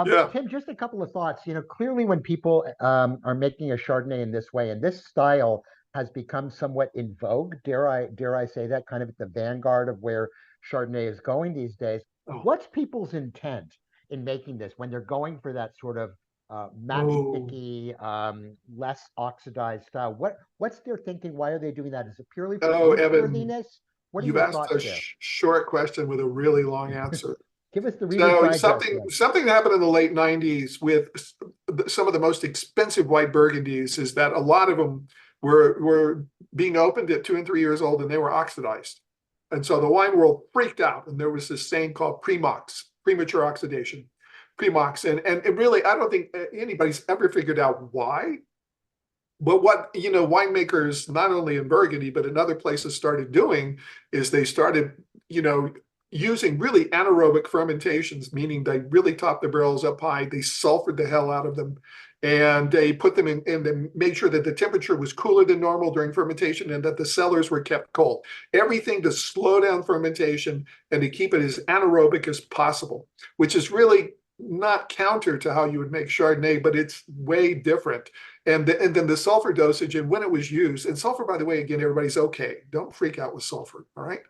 Yeah. Tim, just a couple of thoughts. Clearly when people are making a Chardonnay in this way, and this style has become somewhat in vogue, dare I say that, kind of at the vanguard of where Chardonnay is going these days. Oh. What's people's intent in making this when they're going for that sort of matchsticky, less oxidized style. What's their thinking? Why are they doing that? Is it purely for Oh, use Evan, worthiness? What are you've your asked thoughts a there? short question with a really long answer. Give us the Reader's So Digest something one. something that happened in the late '90s with some of the most expensive white burgundies is that a lot of them were being opened at 2 and 3 years old, and they were oxidized. And so the wine world freaked out, and there was this saying called premox, premature oxidation, premox, and it really, I don't think anybody's ever figured out why. But what, winemakers, not only in Burgundy, but in other places started doing is they started, using really anaerobic fermentations, meaning they really topped the barrels up high, they sulfured the hell out of them, and they put them in and they made sure that the temperature was cooler than normal during fermentation and that the cellars were kept cold. Everything to slow down fermentation and to keep it as anaerobic as possible, which is really not counter to how you would make Chardonnay, but it's way different. And then the sulfur dosage and when it was used, and sulfur, by the way, again, everybody's okay. Don't freak out with sulfur, all right?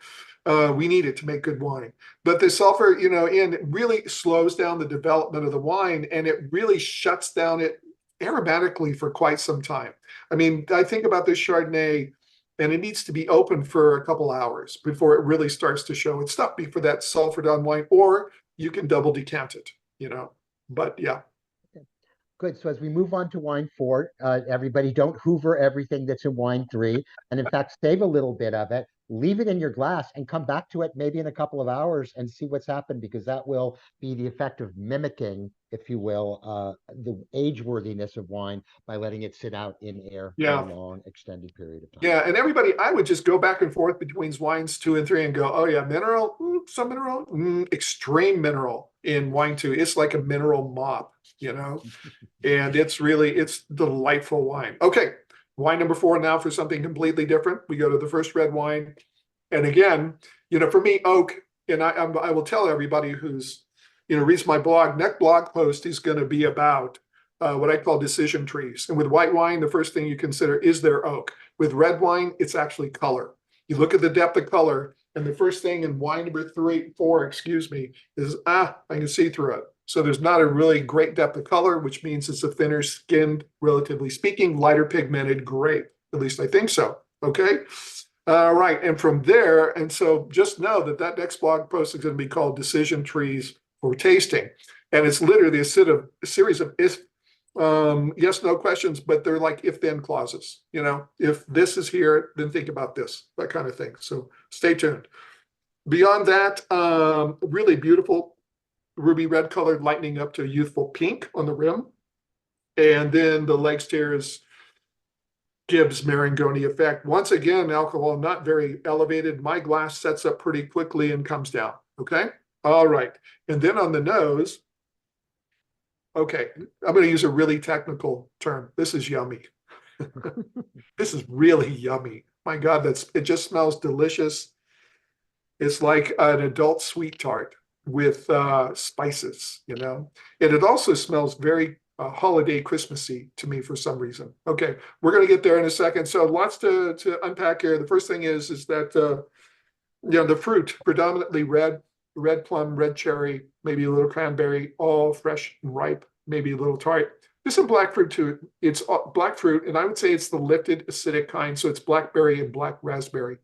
We need it to make good wine. But the sulfur, in really slows down the development of the wine, and it really shuts down it aromatically for quite some time. I mean, I think about this Chardonnay, and it needs to be open for a couple hours before it really starts to show its stuff for that sulfured on wine, or you can double decant it, But yeah. Good. So as we move on to wine four, everybody don't hoover everything that's in wine three. And in fact, save a little bit of it, leave it in your glass and come back to it maybe in a couple of hours and see what's happened, because that will be the effect of mimicking, if you will, the age worthiness of wine by letting it sit out in air for Yeah. a long extended period of time. Yeah, and everybody, I would just go back and forth between wines 2 and 3 and go, oh yeah, mineral, some mineral, extreme mineral in wine 2. It's like a mineral mop, and it's delightful wine. Okay, wine number 4 now for something completely different. We go to the first red wine. And again, for me, oak, and I will tell everybody who's, reads my blog, next blog post is going to be about what I call decision trees. And with white wine, the first thing you consider is there oak. With red wine, it's actually color. You look at the depth of color, and the first thing in wine number 4, is I can see through it. So there's not a really great depth of color, which means it's a thinner skinned, relatively speaking, lighter pigmented grape. At least I think so. Okay. Right. And from there, and so just know that next blog post is going to be called Decision Trees for Tasting. And it's literally a series of yes, no questions, but they're like if-then clauses. If this is here, then think about this, that kind of thing. So stay tuned. Beyond that, really beautiful ruby red colored, lightening up to a youthful pink on the rim. And then the leg steers Gibbs Marangoni effect. Once again, alcohol not very elevated. My glass sets up pretty quickly and comes down. Okay. All right. And then on the nose, okay, I'm going to use a really technical term. This is yummy. This is really yummy. My God, it just smells delicious. It's like an adult sweet tart with spices, and it also smells very holiday Christmassy to me for some reason. Okay, we're going to get there in a second. So lots to unpack here. The first thing is that the fruit predominantly red plum, red cherry, maybe a little cranberry, all fresh and ripe, maybe a little tart. There's some black fruit too. It's black fruit, and I would say it's the lifted acidic kind. So it's blackberry and black raspberry,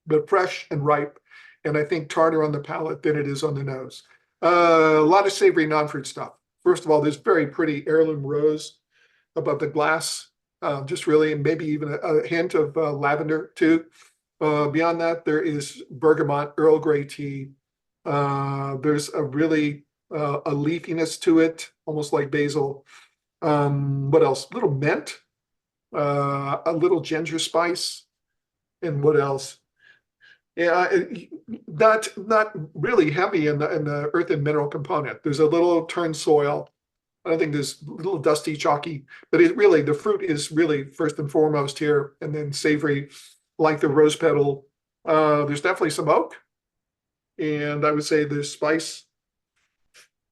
but fresh and ripe. And I think tartar on the palate than it is on the nose. A lot of savory non-fruit stuff. First of all, there's very pretty heirloom rose above the glass, just really, and maybe even a hint of lavender too. Beyond that, there is bergamot, Earl Grey tea. There's a really a leafiness to it, almost like basil. What else? A little mint, a little ginger spice, and what else? Yeah, not really heavy in the earth and mineral component. There's a little turned soil. I don't think there's a little dusty, chalky, but the fruit is really first and foremost here, and then savory, like the rose petal. There's definitely some oak, and I would say there's spice.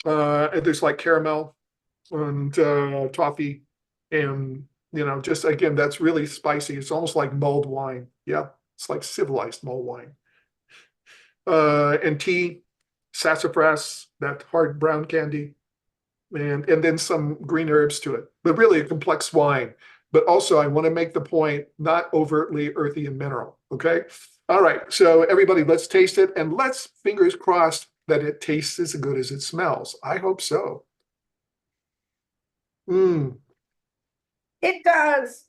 And there's like caramel and toffee, and just again, that's really spicy. It's almost like mulled wine. Yeah. It's like civilized mulled wine. And tea, sassafras, that hard brown candy. and then some green herbs to it, but really a complex wine. But also I want to make the point, not overtly earthy and mineral. Okay. All right. So everybody, let's taste it, and let's fingers crossed that it tastes as good as it smells. I hope so. Mm, It does.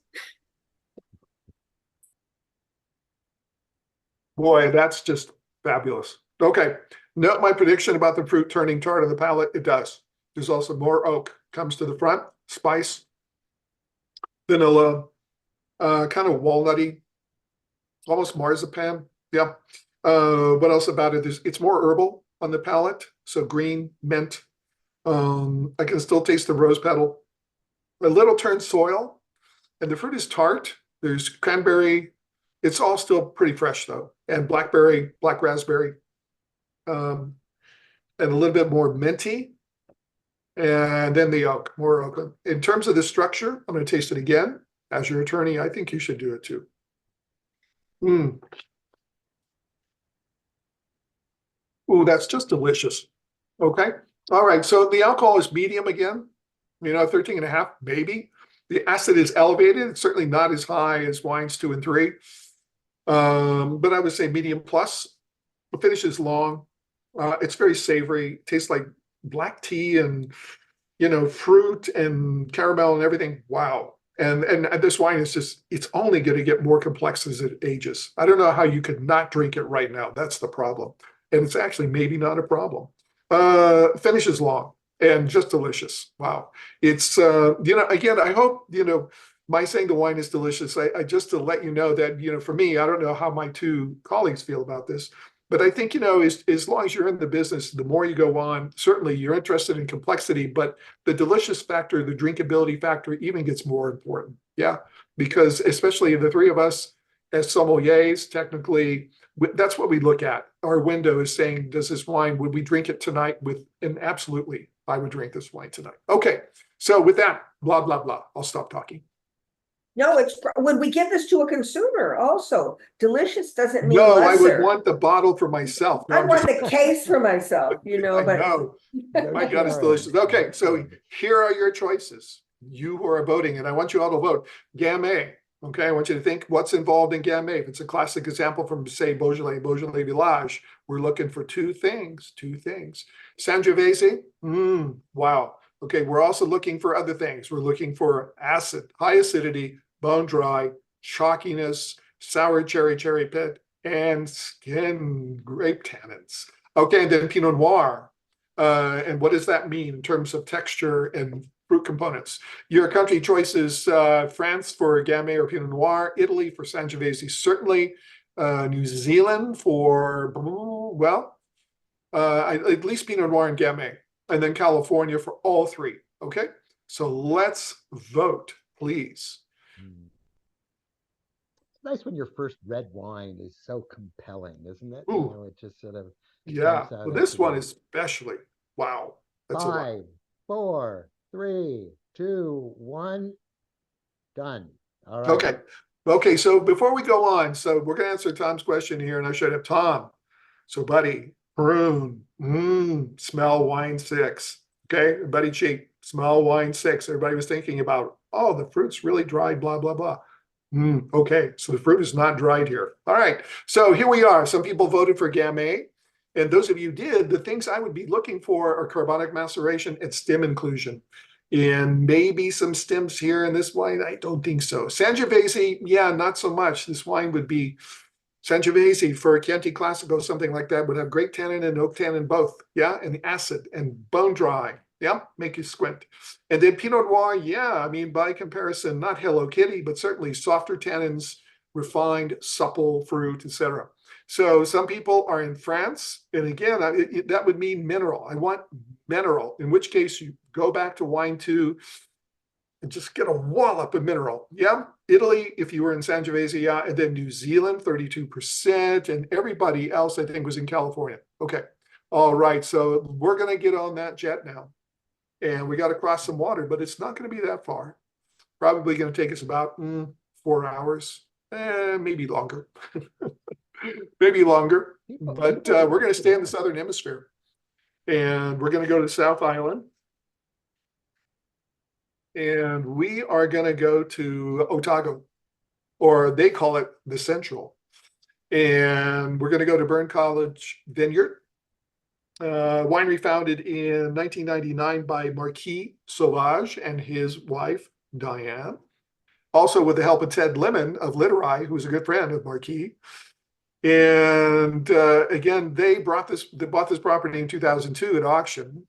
boy, that's just fabulous. Okay. Note my prediction about the fruit turning tart on the palate. It does. There's also more oak comes to the front, spice, vanilla, kind of walnutty, almost marzipan. Yeah. What else about it? It's more herbal on the palate. So green, mint. I can still taste the rose petal. A little turned soil, and the fruit is tart. There's cranberry. It's all still pretty fresh though, and blackberry, black raspberry, and a little bit more minty. And then the oak, more oak. In terms of the structure, I'm going to taste it again. As your attorney, I think you should do it too. Mm. Ooh, that's just delicious. Okay. All right. So the alcohol is medium again, 13.5, maybe. The acid is elevated. It's certainly not as high as wines 2 and 3. But I would say medium plus. The finish is long. It's very savory. Tastes like black tea and, fruit and caramel and everything. Wow. And this wine is just, it's only going to get more complex as it ages. I don't know how you could not drink it right now. That's the problem. And it's actually maybe not a problem. Finish is long and just delicious. Wow. It's, again, I hope, my saying the wine is delicious, I just to let you know that, for me, I don't know how my 2 colleagues feel about this, but I think, as long as you're in the business, the more you go on, certainly you're interested in complexity, but the delicious factor, the drinkability factor even gets more important. Yeah. Because especially the 3 of us as sommeliers, technically, that's what we look at. Our window is saying, does this wine, would we drink it tonight and absolutely, I would drink this wine tonight. Okay. So with that, blah, blah, blah, I'll stop talking. No, when we give this to a consumer also, delicious doesn't mean No, I would lesser. want the bottle for myself. No, I I'm want just- the case for myself, I but know. My God, it's delicious. Okay, so here are your choices. You who are voting, and I want you all to vote. Gamay. Okay, I want you to think what's involved in Gamay. If it's a classic example from, say, Beaujolais Village, we're looking for 2 things. Sangiovese. Wow. Okay, we're also looking for other things. We're looking for acid, high acidity, bone dry, chalkiness, sour cherry pit, and skin grape tannins. Okay, and then Pinot Noir. And what does that mean in terms of texture and fruit components? Your country choices: France for Gamay or Pinot Noir, Italy for Sangiovese, certainly, New Zealand for, at least Pinot Noir and Gamay, and then California for all 3. Okay, so let's vote, please. It's nice when your first red wine is so compelling, isn't it? Ooh. It just sort of Yeah, jumps out well, at this you. one especially. Wow, that's a lot. 5, 4, 3, 2, 1, done. All right. Okay, so before we go on, so we're going to answer Tom's question here, and I should have Tom. So, buddy, prune, smell wine 6. Okay, buddy cheek, smell wine 6. Everybody was thinking about, oh, the fruit's really dry, blah, blah, blah. Okay, so the fruit is not dried here. All right, so here we are. Some people voted for Gamay. And those of you did, the things I would be looking for are carbonic maceration and stem inclusion. And maybe some stems here in this wine. I don't think so. Sangiovese, yeah, not so much. This wine would be Sangiovese for Chianti Classico, something like that, would have grape tannin and oak tannin both. Yeah, and acid and bone dry. Yeah, make you squint. And then Pinot Noir, yeah, I mean, by comparison, not Hello Kitty, but certainly softer tannins, refined, supple fruit, etc. So some people are in France, and again, that would mean mineral. I want mineral, in which case you go back to wine 2 and just get a wallop of mineral. Yeah, Italy, if you were in Sangiovese, yeah, and then New Zealand, 32%, and everybody else, I think, was in California. Okay, all right, so we're going to get on that jet now, and we got to cross some water, but it's not going to be that far. Probably going to take us about 4 hours, maybe longer. Maybe longer, but we're going to stay in the Southern Hemisphere, and we're going to go to South Island. and we are going to go to Otago, or they call it the Central. And we're going to go to Burn College Vineyard, winery founded in 1999 by Marquis Sauvage and his wife, Diane. Also with the help of Ted Lemon of Literai, who's a good friend of Marquis. And again, they bought this property in 2002 at auction.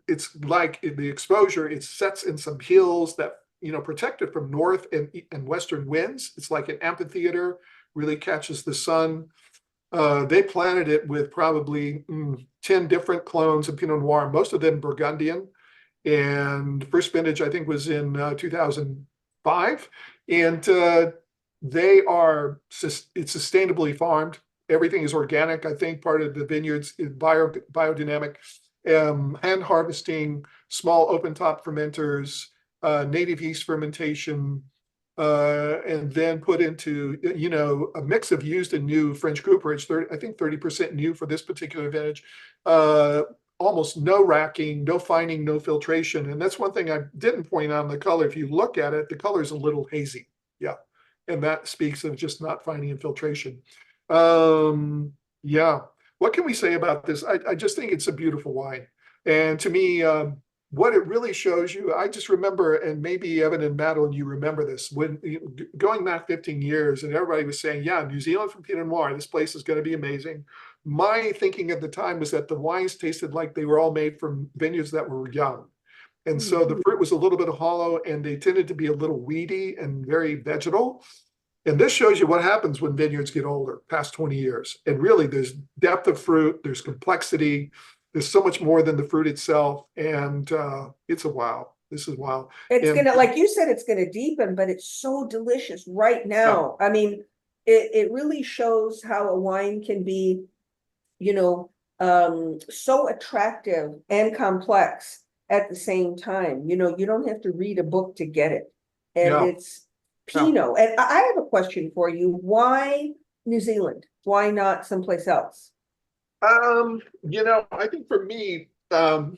It's like the exposure, it sets in some hills that, protect it from north and western winds. It's like an amphitheater, really catches the sun. They planted it with probably 10 different clones of Pinot Noir, most of them Burgundian. And first vintage, I think, was in 2005. And it's sustainably farmed. Everything is organic. I think part of the vineyards is biodynamic, hand harvesting, small open top fermenters, native yeast fermentation, and then put into, a mix of used and new French cooperage, I think 30% new for this particular vintage. Almost no racking, no fining, no filtration. And that's one thing I didn't point out in the color. If you look at it, the color is a little hazy. Yeah. And that speaks of just not finding infiltration. Yeah. What can we say about this? I just think it's a beautiful wine. And to me, what it really shows you, I just remember, and maybe Evan and Madeline, you remember this, when going back 15 years and everybody was saying, yeah, New Zealand from Pinot Noir, this place is going to be amazing. My thinking at the time was that the wines tasted like they were all made from vineyards that were young. And so the fruit was a little bit hollow and they tended to be a little weedy and very vegetal. And this shows you what happens when vineyards get older, past 20 years. And really, there's depth of fruit, there's complexity, there's so much more than the fruit itself. And it's a wow. This is wow. It's gonna, like you said, it's gonna deepen, but it's so delicious right now. I mean, it really shows how a wine can be, so attractive and complex at the same time. You don't have to read a book to get it. And it's Pinot. And I have a question for you. Why New Zealand? Why not someplace else? I think for me, I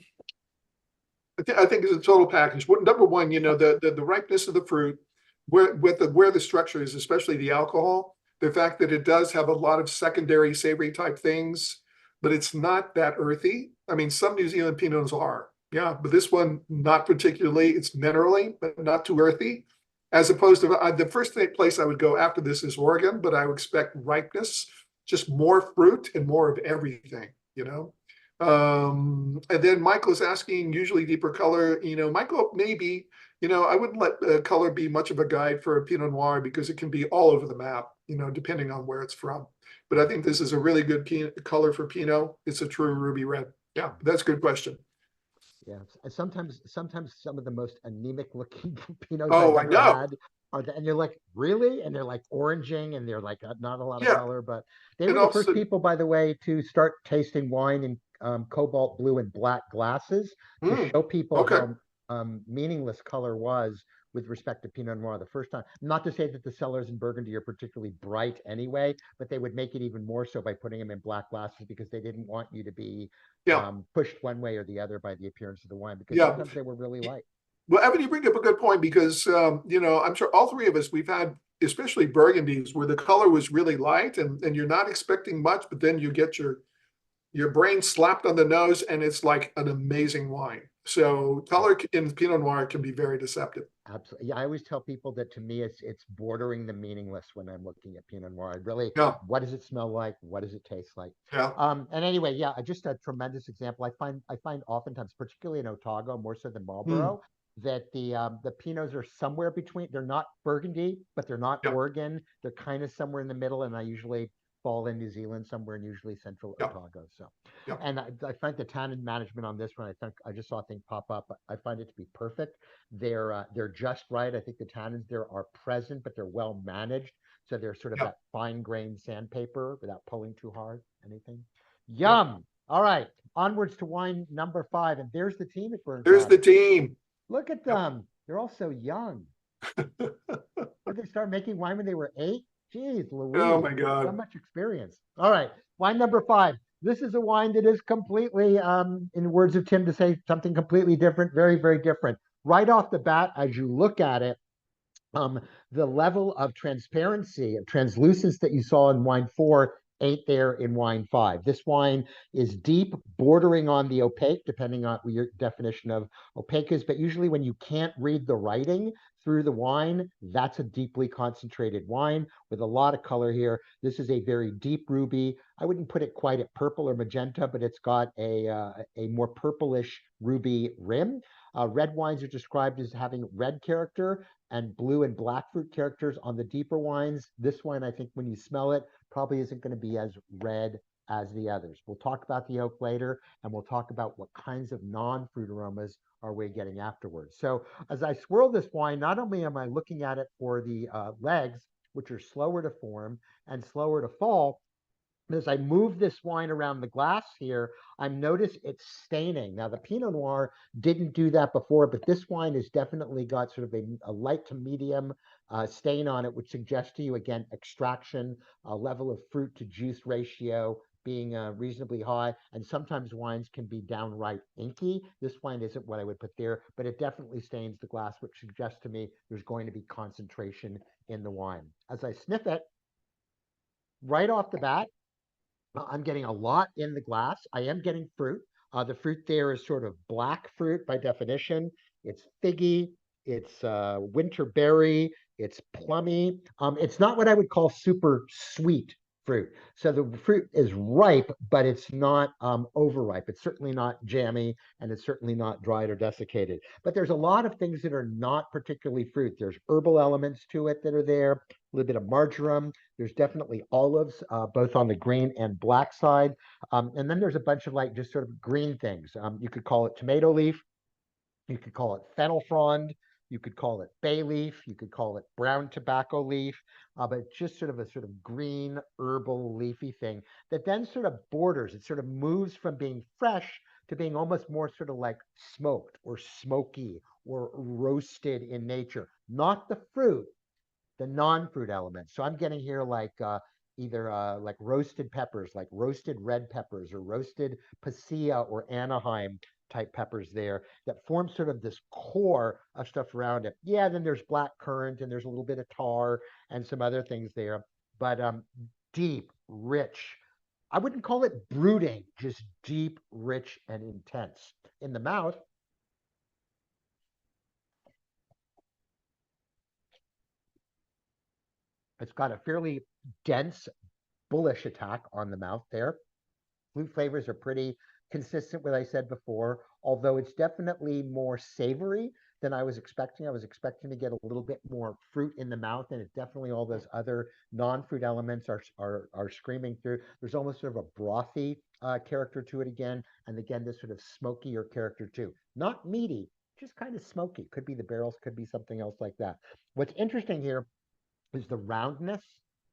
think it's a total package. Number one, the ripeness of the fruit, where the structure is, especially the alcohol, the fact that it does have a lot of secondary savory type things, but it's not that earthy. I mean, some New Zealand Pinots are, but this one not particularly. It's minerally, but not too earthy. As opposed to the first place I would go after this is Oregon, but I would expect ripeness, just more fruit and more of everything, And then Michael's asking usually deeper color, Michael, maybe, I wouldn't let color be much of a guide for a Pinot Noir because it can be all over the map, depending on where it's from. But I think this is a really good color for Pinot. It's a true ruby red. Yeah, that's a good question. Yeah, sometimes some of the most anemic looking Pinots I've ever had and you're like, really? And they're like oranging and they're like not a lot of color, but they were the first people, by the way, to start tasting wine in cobalt blue and black glasses to show people how meaningless color was with respect to Pinot Noir the first time. Not to say that the cellars in Burgundy are particularly bright anyway, but they would make it even more so by putting them in black glasses because they didn't want you to be pushed one way or the other by the appearance of the wine, because sometimes they were really light. Well, Evan, you bring up a good point because, I'm sure all three of us, we've had, especially Burgundies, where the color was really light and you're not expecting much, but then you get your brain slapped on the nose and it's like an amazing wine. So color in Pinot Noir can be very deceptive. Absolutely. Yeah, I always tell people that to me, it's bordering the meaningless when I'm looking at Pinot Noir. What does it smell like? What does it taste like? And anyway, just a tremendous example. I find oftentimes, particularly in Otago, more so than Marlborough, that the Pinots are somewhere between. They're not Burgundy, but they're not Oregon. They're kind of somewhere in the middle, and I usually fall in New Zealand somewhere, and usually central Otago. So, and I find the tannin management on this one, I just saw a thing pop up. I find it to be perfect. They're just right. I think the tannins there are present, but they're well managed. So they're sort of that fine grained sandpaper without pulling too hard. Anything? Yum. All right, onwards to wine number 5, and there's the team at Burn. There's the team. Look at them. They're all so young. Did they start making wine when they were 8? Jeez Louise. Oh my God. So much experience. All right. Wine number 5. This is a wine that is completely, in words of Tim to say something completely different, very, very different. right off the bat, as you look at it, um, the level of transparency, of translucence that you saw in wine 4 ain't there in wine 5. This wine is deep, bordering on the opaque, depending on your definition of opaque is, but usually when you can't read the writing through the wine, that's a deeply concentrated wine with a lot of color here. This is a very deep ruby. I wouldn't put it quite at purple or magenta, but it's got a more purplish ruby rim. Red wines are described as having red character and blue and black fruit characters on the deeper wines. This wine, I think when you smell it, probably isn't going to be as red as the others. We'll talk about the oak later, and we'll talk about what kinds of non-fruit aromas are we getting afterwards. So as I swirl this wine, not only am I looking at it for the legs, which are slower to form and slower to fall, as I move this wine around the glass here, I'm notice it's staining. Now the Pinot Noir didn't do that before, but this wine has definitely got sort of a light to medium stain on it, which suggests to you again extraction, a level of fruit to juice ratio being reasonably high, and sometimes wines can be downright inky. This wine isn't what I would put there, but it definitely stains the glass, which suggests to me there's going to be concentration in the wine. As I sniff it, right off the bat, I'm getting a lot in the glass. I am getting fruit. The fruit there is sort of black fruit by definition. It's figgy, it's winter berry, it's plummy. It's not what I would call super sweet fruit. So the fruit is ripe, but it's not overripe. It's certainly not jammy, and it's certainly not dried or desiccated. But there's a lot of things that are not particularly fruit. There's herbal elements to it that are there, a little bit of marjoram. There's definitely olives, both on the green and black side. And then there's a bunch of like just sort of green things. You could call it tomato leaf. You could call it fennel frond. You could call it bay leaf. You could call it brown tobacco leaf. But it's just sort of a sort of green, herbal, leafy thing that then sort of borders. It sort of moves from being fresh to being almost more sort of like smoked or smoky or roasted in nature. Not the fruit, the non-fruit elements. So I'm getting here like either like roasted peppers, like roasted red peppers or roasted pasilla or Anaheim type peppers there that form sort of this core of stuff around it. Yeah, then there's black currant and there's a little bit of tar and some other things there, but deep, rich. I wouldn't call it brooding, just deep, rich, and intense. In the mouth, it's got a fairly dense, bullish attack on the mouth there. Fruit flavors are pretty consistent with what I said before, although it's definitely more savory than I was expecting. I was expecting to get a little bit more fruit in the mouth, and it's definitely all those other non-fruit elements are screaming through. There's almost sort of a brothy character to it again, and again this sort of smokier character too. Not meaty, just kind of smoky. Could be the barrels, could be something else like that. What's interesting here is the roundness,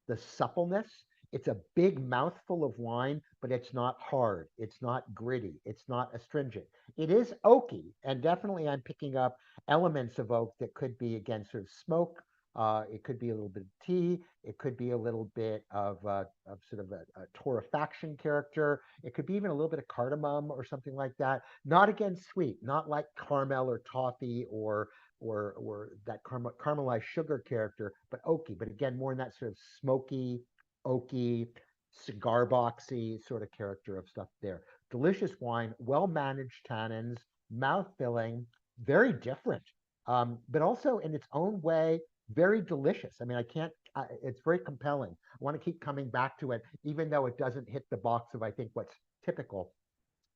the suppleness. It's a big mouthful of wine, but it's not hard. It's not gritty. It's not astringent. It is oaky, and definitely I'm picking up elements of oak that could be, again, sort of smoke. It could be a little bit of tea. It could be a little bit of sort of a torrefaction character. It could be even a little bit of cardamom or something like that. Not again sweet, not like caramel or toffee or that caramelized sugar character, but oaky. But again, more in that sort of smoky, oaky, cigar boxy sort of character of stuff there. Delicious wine, well managed tannins, mouth filling, very different, but also in its own way, very delicious. I mean, I can't. It's very compelling. I want to keep coming back to it, even though it doesn't hit the box of I think what's typical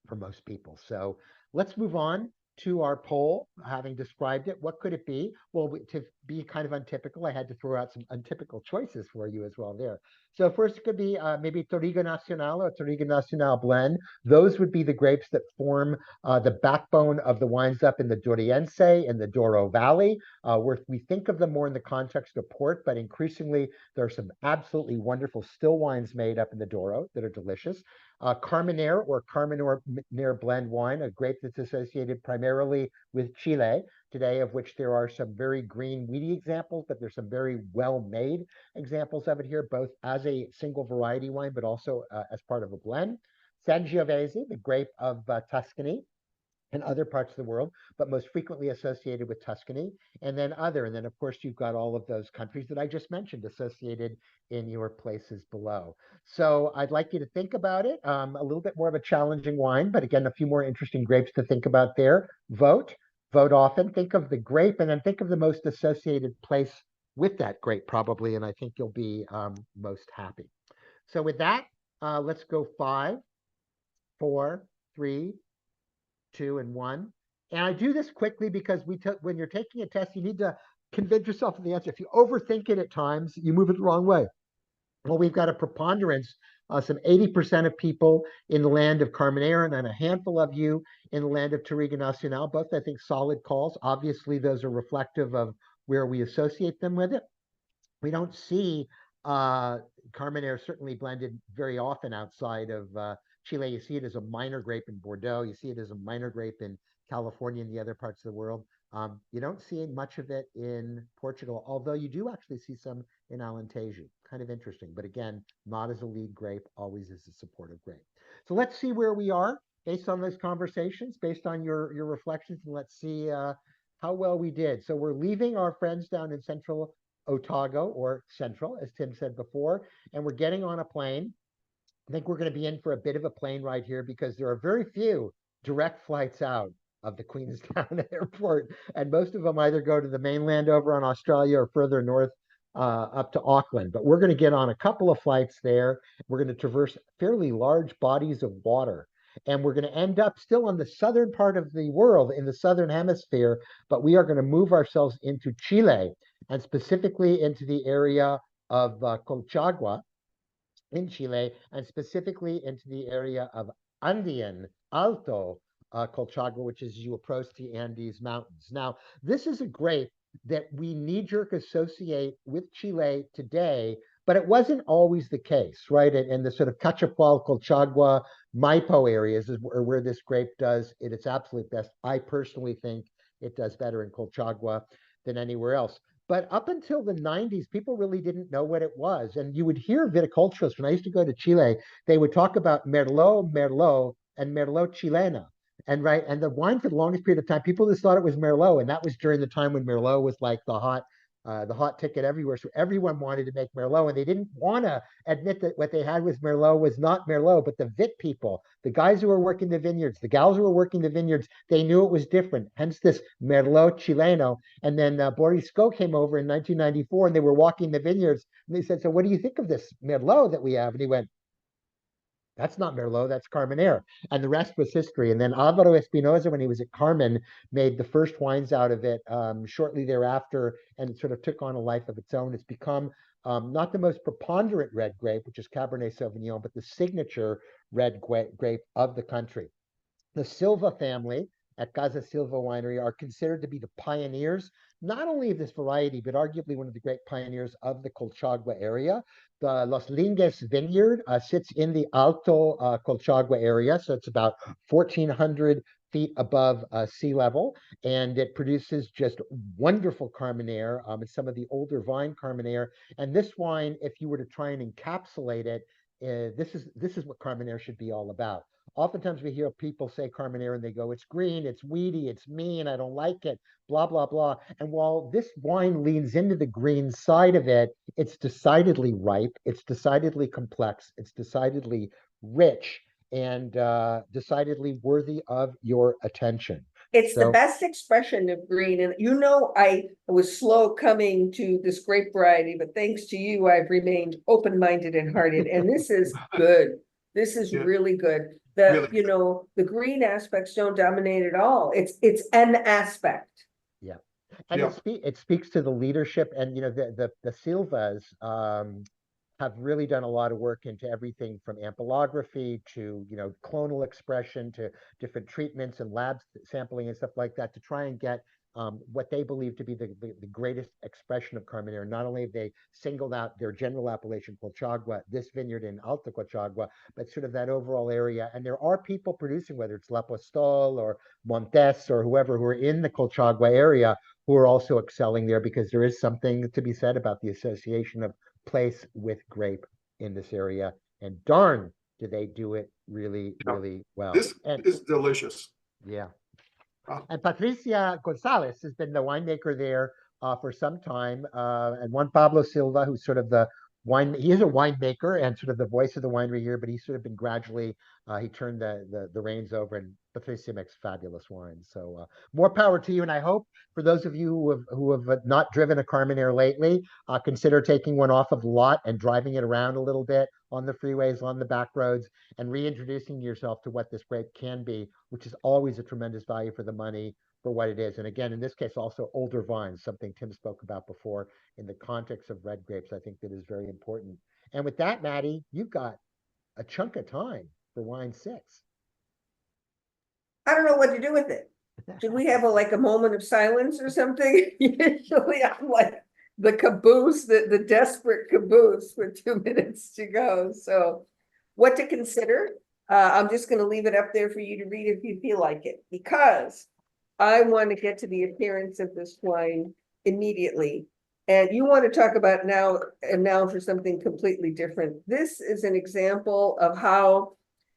for most people. So let's move on to our poll, having described it. What could it be? Well, to be kind of untypical, I had to throw out some untypical choices for you as well there. So first it could be maybe Touriga Nacional or Touriga Nacional blend. Those would be the grapes that form the backbone of the wines up in the Doriense and the Douro Valley, where we think of them more in the context of port, but increasingly there are some absolutely wonderful still wines made up in the Douro that are delicious. Carmenere or Carmenere blend wine, a grape that's associated primarily with Chile today, of which there are some very green, weedy examples, but there's some very well-made examples of it here, both as a single variety wine, but also as part of a blend. Sangiovese, the grape of Tuscany, and other parts of the world, but most frequently associated with Tuscany, and then other. And then, of course, you've got all of those countries that I just mentioned associated in your places below. So I'd like you to think about it. A little bit more of a challenging wine, but again, a few more interesting grapes to think about there. Vote often. Think of the grape, and then think of the most associated place with that grape, probably. And I think you'll be most happy. So with that, let's go 5, 4, 3, 2, and 1. And I do this quickly because when you're taking a test, you need to convince yourself of the answer. If you overthink it at times, you move it the wrong way. Well, we've got a preponderance, some 80% of people in the land of Carmenere, and then a handful of you in the land of Touriga Nacional. Both, I think, solid calls. Obviously, those are reflective of where we associate them with it. We don't see Carmenere certainly blended very often outside of Chile. You see it as a minor grape in Bordeaux. You see it as a minor grape in California and the other parts of the world. You don't see much of it in Portugal, although you do actually see some in Alentejo. Kind of interesting, but again, not as a lead grape, always as a supportive grape. So let's see where we are based on those conversations, based on your reflections, and let's see how well we did. So we're leaving our friends down in Central Otago, or Central, as Tim said before, and we're getting on a plane. I think we're going to be in for a bit of a plane ride here because there are very few direct flights out of the Queenstown airport, and most of them either go to the mainland over on Australia or further north up to Auckland. But we're going to get on a couple of flights there. We're going to traverse fairly large bodies of water, and we're going to end up still on the southern part of the world in the southern hemisphere, but we are going to move ourselves into Chile, and specifically into the area of Colchagua in Chile, and specifically into the area of Andean, Alto Colchagua, which is as you approach the Andes Mountains. Now, this is a grape that we knee-jerk associate with Chile today, but it wasn't always the case, right? And the sort of Cachapoal, Colchagua, Maipo areas is where this grape does at its absolute best. I personally think it does better in Colchagua than anywhere else. But up until the 90s, people really didn't know what it was. And you would hear viticulturists, when I used to go to Chile, they would talk about Merlot, Merlot, and Merlot Chilena. And the wine for the longest period of time, people just thought it was Merlot. And that was during the time when Merlot was like the hot ticket everywhere. So everyone wanted to make Merlot, and they didn't want to admit that what they had was Merlot was not Merlot, but the vit people, the guys who were working the vineyards, the gals who were working the vineyards, they knew it was different. Hence this Merlot Chileno. And then Boris Sco came over in 1994, and they were walking the vineyards, and they said, "So what do you think of this Merlot that we have?" And he went, "That's not Merlot, that's Carmenere." And the rest was history. And then Alvaro Espinosa, when he was at Carmen, made the first wines out of it shortly thereafter, and it sort of took on a life of its own. It's become not the most preponderant red grape, which is Cabernet Sauvignon, but the signature red grape of the country. The Silva family at Casa Silva Winery are considered to be the pioneers, not only of this variety, but arguably one of the great pioneers of the Colchagua area. The Los Linges vineyard sits in the Alto Colchagua area, so it's about 1,400 feet above sea level, and it produces just wonderful Carmenere. It's some of the older vine Carmenere, and this wine, if you were to try and encapsulate it, this is what Carmenere should be all about. Oftentimes we hear people say Carmenere and they go, "It's green, it's weedy, it's mean, I don't like it, blah, blah, blah." And while this wine leans into the green side of it, it's decidedly ripe, it's decidedly complex, it's decidedly rich, and decidedly worthy of your attention. It's the best expression of green. And I was slow coming to this grape variety, but thanks to you, I've remained open-minded and hearted. And this is good. This is really good. The green aspects don't dominate at all. It's an aspect. Yeah. And it speaks to the leadership, and the Silvas have really done a lot of work into everything from ampelography to clonal expression to different treatments and lab sampling and stuff like that to try and get what they believe to be the greatest expression of Carmenere. Not only have they singled out their general appellation Colchagua, this vineyard in Alto Colchagua, but sort of that overall area. And there are people producing, whether it's L'Apostol or Montes or whoever, who are in the Colchagua area, who are also excelling there, because there is something to be said about the association of place with grape in this area. And darn, do they do it really, really well. This is delicious. Yeah. And Patricia Gonzalez has been the winemaker there for some time. And Juan Pablo Silva, who's sort of the he is a winemaker and sort of the voice of the winery here, but he's sort of been gradually, he turned the reins over, and Patricia makes fabulous wines. So more power to you. And I hope for those of you who have not driven a Carmenere lately, consider taking one off of the lot and driving it around a little bit on the freeways, on the back roads, and reintroducing yourself to what this grape can be, which is always a tremendous value for the money for what it is. And again, in this case, also older vines, something Tim spoke about before in the context of red grapes, I think that is very important. And with that, Maddie, you've got a chunk of time for wine 6. I don't know what to do with it. Should we have like a moment of silence or something? Usually I'm like the caboose, the desperate caboose with 2 minutes to go. So what to consider? I'm just going to leave it up there for you to read if you feel like it, because I want to get to the appearance of this wine immediately. And you want to talk about now for something completely different. This is an example of how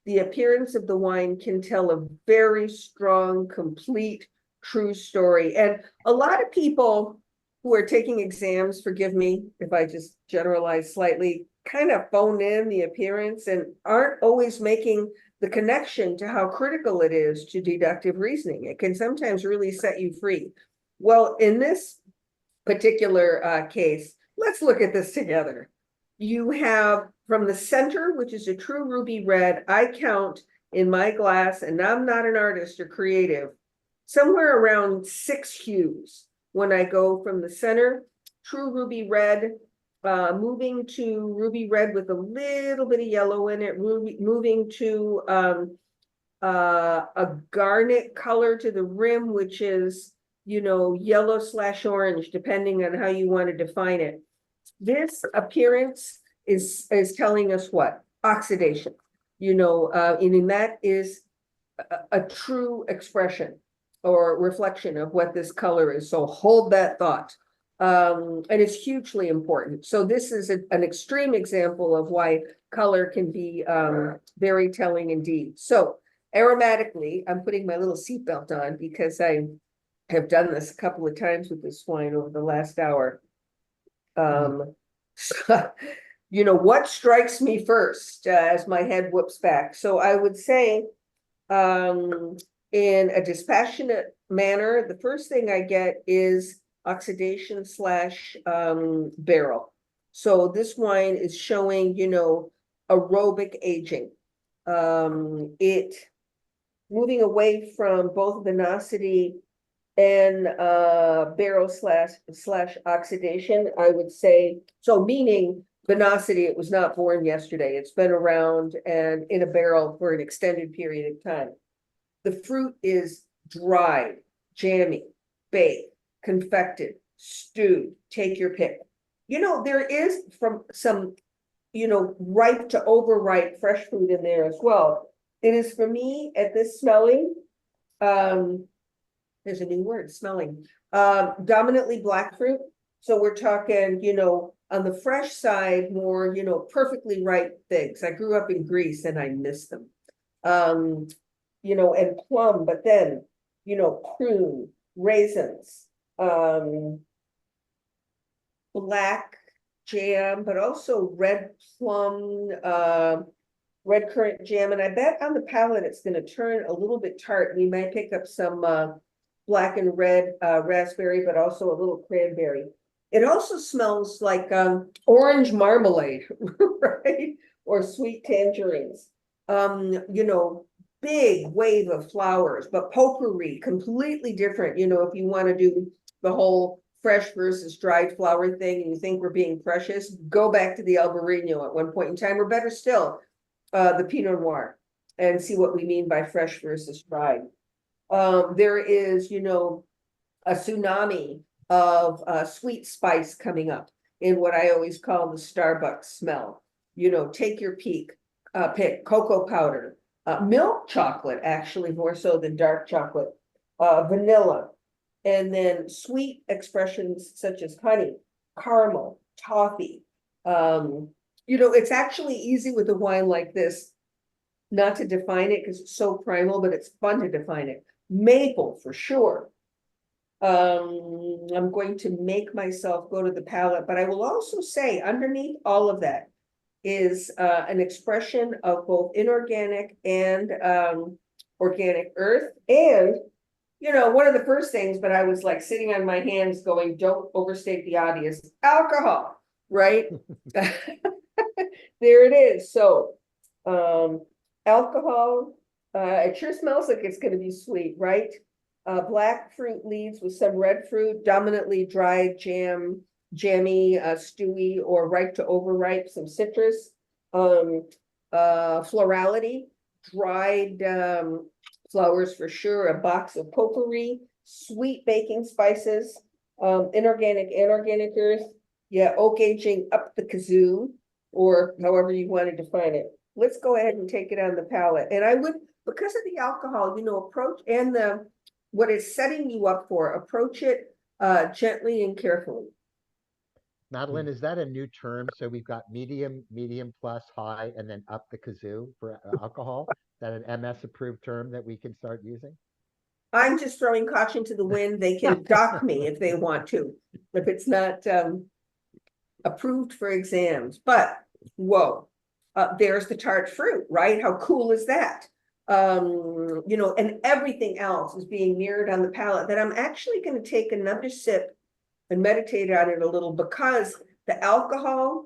the appearance of the wine can tell a very strong, complete, true story. And a lot of people who are taking exams, forgive me if I just generalize slightly, kind of phone in the appearance and aren't always making the connection to how critical it is to deductive reasoning. It can sometimes really set you free. Well, in this particular case, let's look at this together. You have from the center, which is a true ruby red, I count in my glass, and I'm not an artist or creative, somewhere around 6 hues when I go from the center, true ruby red, moving to ruby red with a little bit of yellow in it, moving to a garnet color to the rim, which is, yellow/orange, depending on how you want to define it. This appearance is telling us what? Oxidation, and that is a true expression or reflection of what this color is. So hold that thought. And it's hugely important. So this is an extreme example of why color can be very telling indeed. So aromatically, I'm putting my little seatbelt on because I have done this a couple of times with this wine over the last hour. What strikes me first as my head whoops back? So I would say, in a dispassionate manner, the first thing I get is oxidation / barrel. So this wine is showing, aerobic aging. It moving away from both vinosity and barrel / oxidation, I would say. So meaning vinosity, it was not born yesterday. It's been around and in a barrel for an extended period of time. The fruit is dried, jammy, baked, confected, stewed, take your pick. There is from some, ripe to overripe fresh fruit in there as well. It is for me at this smelling, there's a new word, smelling, dominantly black fruit. So we're talking, on the fresh side, more, perfectly ripe figs. I grew up in Greece and I miss them. And plum, but then, prune, raisins, black jam, but also red plum, red currant jam. And I bet on the palate, it's going to turn a little bit tart. We might pick up some black and red raspberry, but also a little cranberry. It also smells like orange marmalade, right? Or sweet tangerines. Big wave of flowers, but potpourri, completely different. If you want to do the whole fresh versus dried flower thing and you think we're being precious, go back to the Albarino at one point in time, or better still, the Pinot Noir, and see what we mean by fresh versus dried. There is, a tsunami of sweet spice coming up in what I always call the Starbucks smell. Take your pick cocoa powder, milk chocolate, actually more so than dark chocolate, vanilla, and then sweet expressions such as honey, caramel, toffee. It's actually easy with a wine like this not to define it because it's so primal, but it's fun to define it. maple for sure. I'm going to make myself go to the palette, but I will also say underneath all of that is an expression of both inorganic and organic earth. And, you know, one of the first things, but I was like sitting on my hands going, don't overstate the obvious, alcohol, right? There it is. So, alcohol, it sure smells like it's gonna be sweet, right? Black fruit leaves with some red fruit, dominantly dried jammy, stewy, or ripe to overripe, some citrus. Florality, dried flowers for sure, a box of potpourri, sweet baking spices, inorganic and organic earth, yeah, oak aging up the kazoo, or however you want to define it. Let's go ahead and take it on the palate. And I would, because of the alcohol, you know, approach and the what it's setting you up for, approach it gently and carefully. Madeline, is that a new term? So we've got medium, medium plus, high, and then up the kazoo for alcohol. Is that an MS approved term that we can start using? I'm just throwing caution to the wind. They can dock me if they want to, if it's not approved for exams. But whoa, there's the tart fruit, right? How cool is that? You know, and everything else is being mirrored on the palate. That I'm actually going to take another sip and meditate on it a little, because the alcohol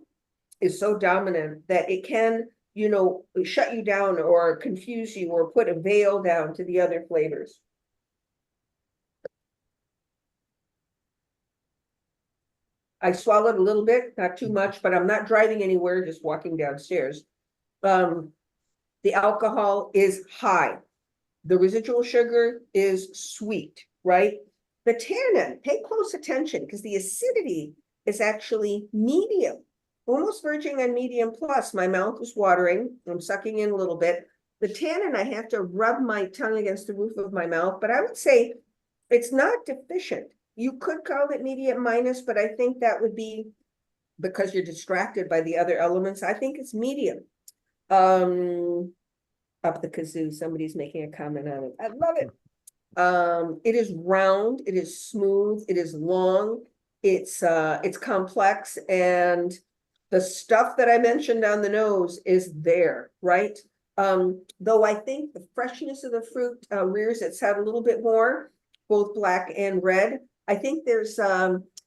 is so dominant that it can, you know, shut you down or confuse you or put a veil down to the other flavors. I swallowed a little bit, not too much, but I'm not driving anywhere, just walking downstairs. The alcohol is high. The residual sugar is sweet, right? The tannin, pay close attention, because the acidity is actually medium, almost verging on medium plus. My mouth is watering. I'm sucking in a little bit. The tannin, I have to rub my tongue against the roof of my mouth, but I would say it's not deficient. You could call it medium minus, but I think that would be because you're distracted by the other elements. I think it's medium. Up the kazoo, somebody's making a comment on it. I love it. It is round, it is smooth, it is long, it's complex, and the stuff that I mentioned on the nose is there, right? Though I think the freshness of the fruit rears its head a little bit more, both black and red. I think there's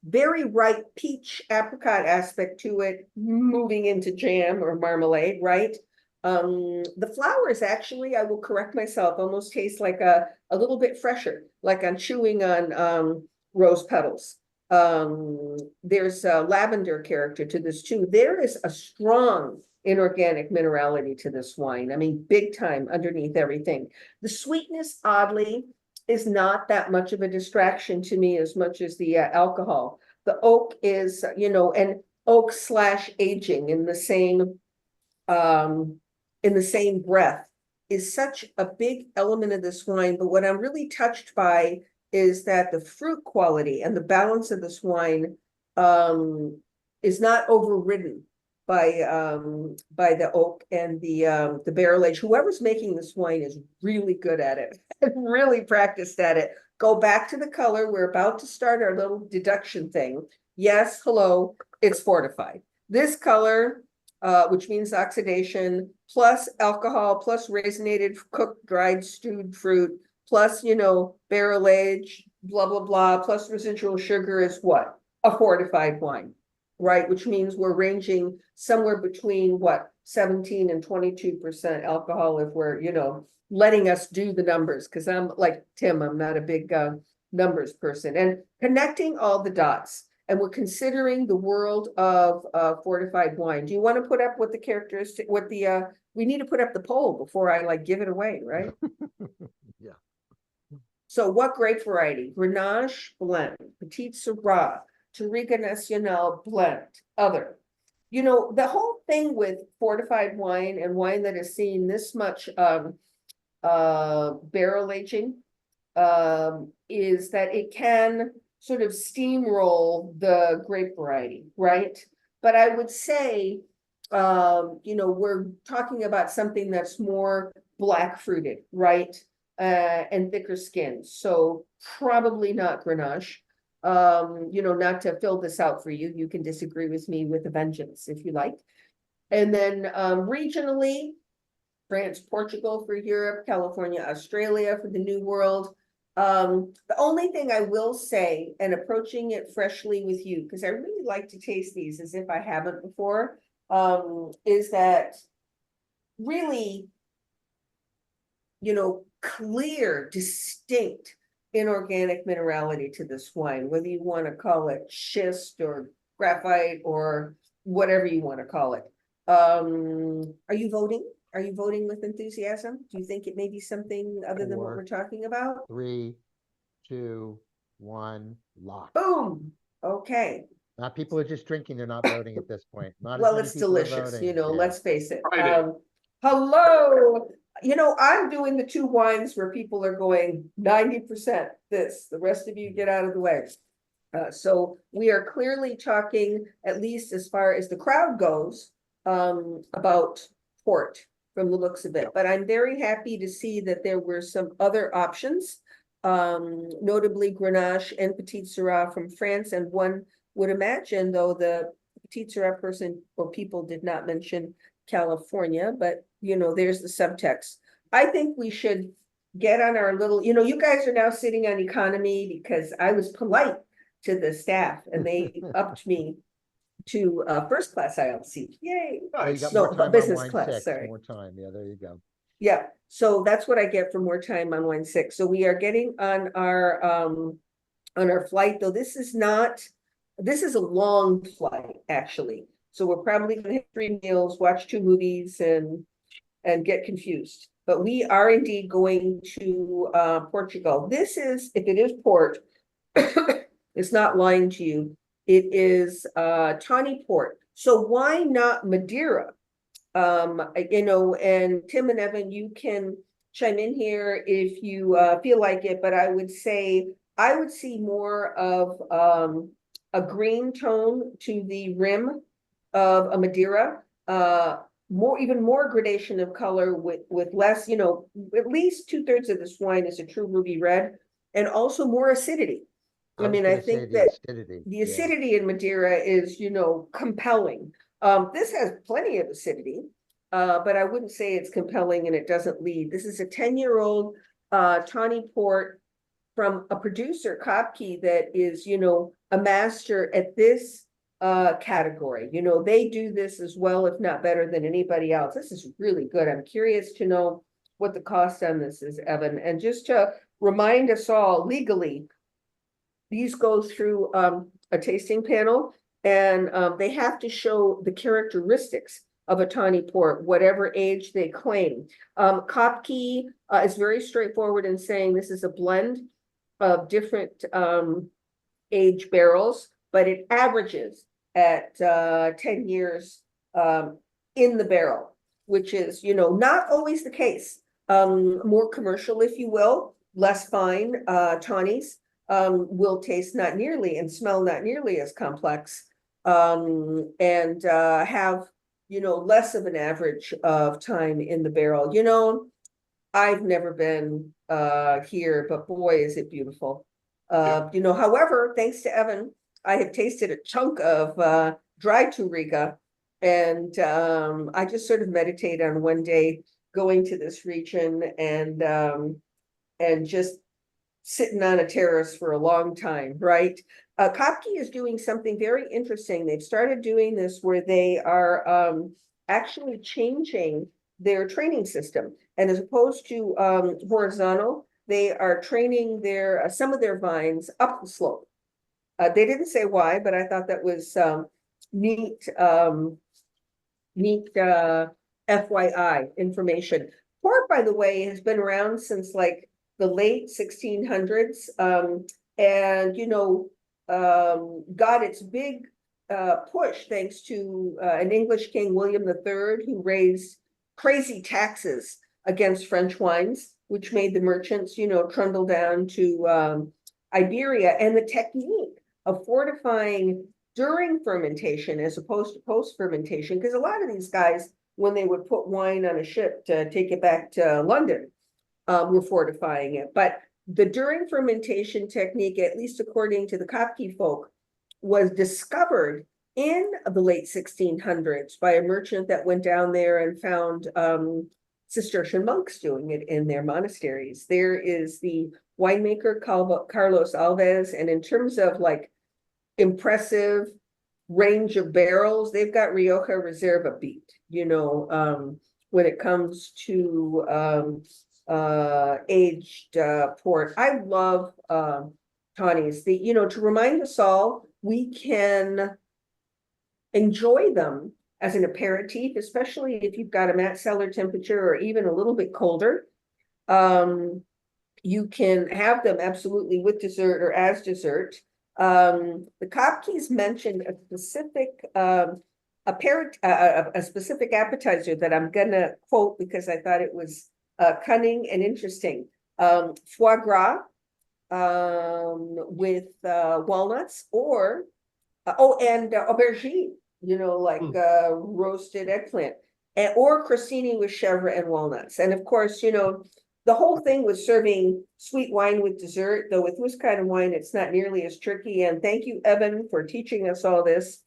very ripe peach apricot aspect to it, moving into jam or marmalade, right? The flowers actually, I will correct myself, almost taste like a little bit fresher, like I'm chewing on rose petals. There's a lavender character to this too. There is a strong inorganic minerality to this wine. I mean, big time underneath everything. The sweetness, oddly, is not that much of a distraction to me as much as the alcohol. The oak is, you know, and oak / aging in the same breath is such a big element of this wine. But what I'm really touched by is that the fruit quality and the balance of this wine is not overridden by the oak and the barrel age. Whoever's making this wine is really good at it and really practiced at it. Go back to the color. We're about to start our little deduction thing. Yes, hello, it's fortified. This color, which means oxidation, plus alcohol, plus raisinated, cooked, dried, stewed fruit, plus, you know, barrel age, blah, blah, blah, plus residual sugar is what? A fortified wine, right? Which means we're ranging somewhere between what? 17 and 22% alcohol if we're, you know, letting us do the numbers. Because I'm like Tim, I'm not a big numbers person. And connecting all the dots. And we're considering the world of fortified wine. Do you want to put up what the characteristic, what the, we need to put up the poll before I like give it away, right? Yeah. So what grape variety? Grenache blend, Petit Syrah, Touriga Nacional blend, other. You know, the whole thing with fortified wine and wine that has seen this much barrel aging is that it can sort of steamroll the grape variety, right? But I would say, you know, we're talking about something that's more black fruited, right? and thicker skin. So probably not Grenache. Not to fill this out for you, you can disagree with me with a vengeance if you like. And then regionally, France, Portugal for Europe, California, Australia for the New World. The only thing I will say, and approaching it freshly with you, because I really like to taste these as if I haven't before, is that really, clear, distinct inorganic minerality to this wine, whether you want to call it schist or graphite or whatever you want to call it. Are you voting? Are you voting with enthusiasm? Do you think it may be something other than what 4, we're talking about? 3, 2, 1, lock. Boom. Okay. Not people are just drinking, they're not voting at this point. Not as Well, many it's people are delicious, voting. Yeah. let's face it. Friday. Hello. I'm doing the two wines where people are going 90% this, the rest of you get out of the way. So we are clearly talking, at least as far as the crowd goes, about port from the looks of it. But I'm very happy to see that there were some other options, notably Grenache and Petite Sirah from France. And one would imagine, though the Petite Sirah person or people did not mention California, but there's the subtext. I think we should get on our little, you guys are now sitting on economy because I was polite to the staff and they upped me to first class ILC. Yay. Oh, you got No, more time on business wine class, 6, sorry. more time. Yeah, there you go. Yeah, so that's what I get for more time on wine 6. So we are getting on our flight, though this is a long flight, actually. So we're probably gonna hit 3 meals, watch 2 movies and get confused. But we are indeed going to Portugal. This is, if it is port, it's not lying to you. It is tawny port. So why not Madeira? And Tim and Evan, you can chime in here if you feel like it, but I would say I would see more of a green tone to the rim of a Madeira, even more gradation of color with less, at least 2/3 of this wine is a true ruby red, and also more acidity. I mean, I think that the acidity in Madeira is, compelling. This has plenty of acidity, but I wouldn't say it's compelling and it doesn't lead. This is a 10-year-old tawny port from a producer, Kopke, that is, a master at this category. They do this as well, if not better than anybody else. This is really good. I'm curious to know what the cost on this is, Evan. And just to remind us all, legally, these go through a tasting panel, and they have to show the characteristics of a tawny port, whatever age they claim. Kopke is very straightforward in saying this is a blend of different age barrels, but it averages at 10 years in the barrel, which is, not always the case. More commercial, if you will, less fine tawnies will taste not nearly and smell not nearly as complex, and have, less of an average of time in the barrel. I've never been here, but boy, is it beautiful. However, thanks to Evan, I have tasted a chunk of dry Touriga, and I just sort of meditate on one day going to this region and just sitting on a terrace for a long time, right? Kopke is doing something very interesting. They've started doing this where they are actually changing their training system. And as opposed to horizontal, they are training some of their vines up the slope. They didn't say why, but I thought that was neat FYI information. Port, by the way, has been around since like the late 1600s, and got its big push thanks to an English king, William III, who raised crazy taxes against French wines, which made the merchants, trundle down to Iberia. And the technique of fortifying during fermentation as opposed to post-fermentation, because a lot of these guys, when they would put wine on a ship to take it back to London, we're fortifying it. But the during fermentation technique, at least according to the Kopke folk, was discovered in the late 1600s by a merchant that went down there and found Cistercian monks doing it in their monasteries. There is the winemaker Carlos Alves, and in terms of like impressive range of barrels, they've got Rioja Reserva beat, when it comes to aged port. I love tawnies. To remind us all, we can enjoy them as an aperitif, especially if you've got a mat cellar temperature or even a little bit colder. You can have them absolutely with dessert or as dessert. The Kopkes mentioned a specific a specific appetizer that I'm gonna quote because I thought it was cunning and interesting. Foie gras with walnuts, or and aubergine, roasted eggplant, or crostini with chèvre and walnuts. And of course, the whole thing was serving sweet wine with dessert, though with this kind of wine, it's not nearly as tricky. And thank you, Evan, for teaching us all this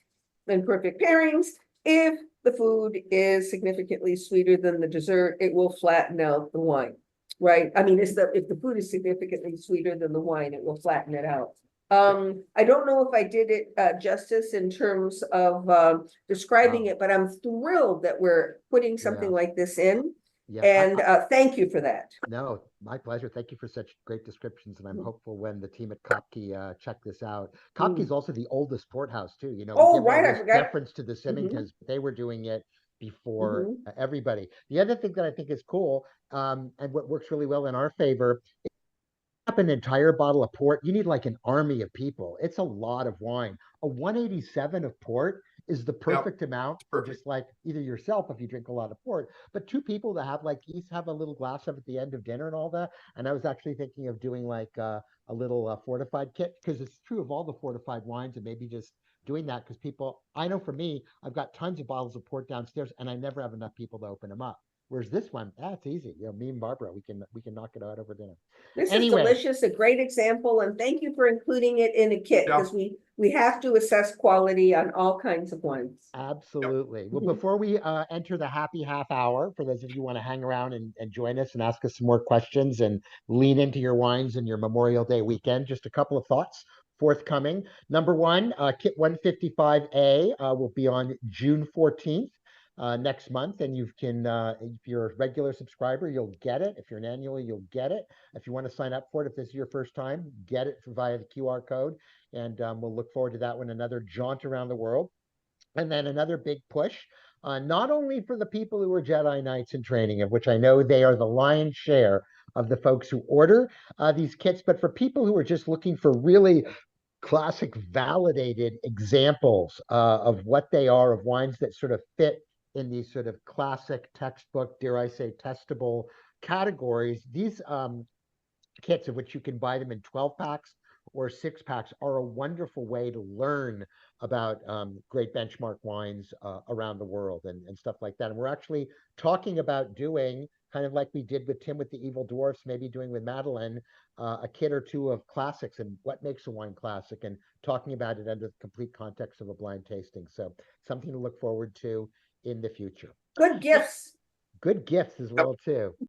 in perfect pairings. If the food is significantly sweeter than the dessert, it will flatten out the wine, right? I mean, if the food is significantly sweeter than the wine, it will flatten it out. I don't know if I did it justice in terms of describing it, but I'm thrilled that we're putting something like this in. Yeah. And thank you for that. No, my pleasure. Thank you for such great descriptions, and I'm hopeful when the team at Kopke check this out. Kopke is also the oldest porthouse too. We give all I this forgot. deference to the Symingtons, but they were doing it before everybody. The other thing that I think is cool, and what works really well in our favor, up an entire bottle of port, you need like an army of people. It's a lot of wine. A 187 of port is the perfect amount for just like either yourself if you drink a lot of port, but two people that have like each have a little glass of at the end of dinner and all that. And I was actually thinking of doing like a little fortified kit, because it's true of all the fortified wines, and maybe just doing that because people, I know for me, I've got tons of bottles of port downstairs and I never have enough people to open them up. Whereas this one, that's easy. Me and Barbara, we can knock it out over dinner. This is delicious, a great example, and thank you for including it in a kit, because we have to assess quality on all kinds of wines. Absolutely. Well, before we enter the happy half hour, for those of you who want to hang around and join us and ask us some more questions and lean into your wines and your Memorial Day weekend, just a couple of thoughts forthcoming. Number one, Kit 155A will be on June 14th. Next month, and you can, if you're a regular subscriber, you'll get it. If you're an annual, you'll get it. If you want to sign up for it, if this is your first time, get it via the QR code, and we'll look forward to that one. Another jaunt around the world, and then another big push, not only for the people who are Jedi Knights in training, of which I know they are the lion's share of the folks who order these kits, but for people who are just looking for really classic, validated examples of what they are, of wines that sort of fit in these sort of classic textbook, dare I say, testable categories. These kits, of which you can buy them in 12 packs or 6 packs, are a wonderful way to learn about great benchmark wines around the world and stuff like that. And we're actually talking about doing, kind of like we did with Tim with the Evil Dwarfs, maybe doing with Madeline, a kit or two of classics and what makes a wine classic, and talking about it under the complete context of a blind tasting. So something to look forward to in the future. Good gifts. Good gifts as well, too.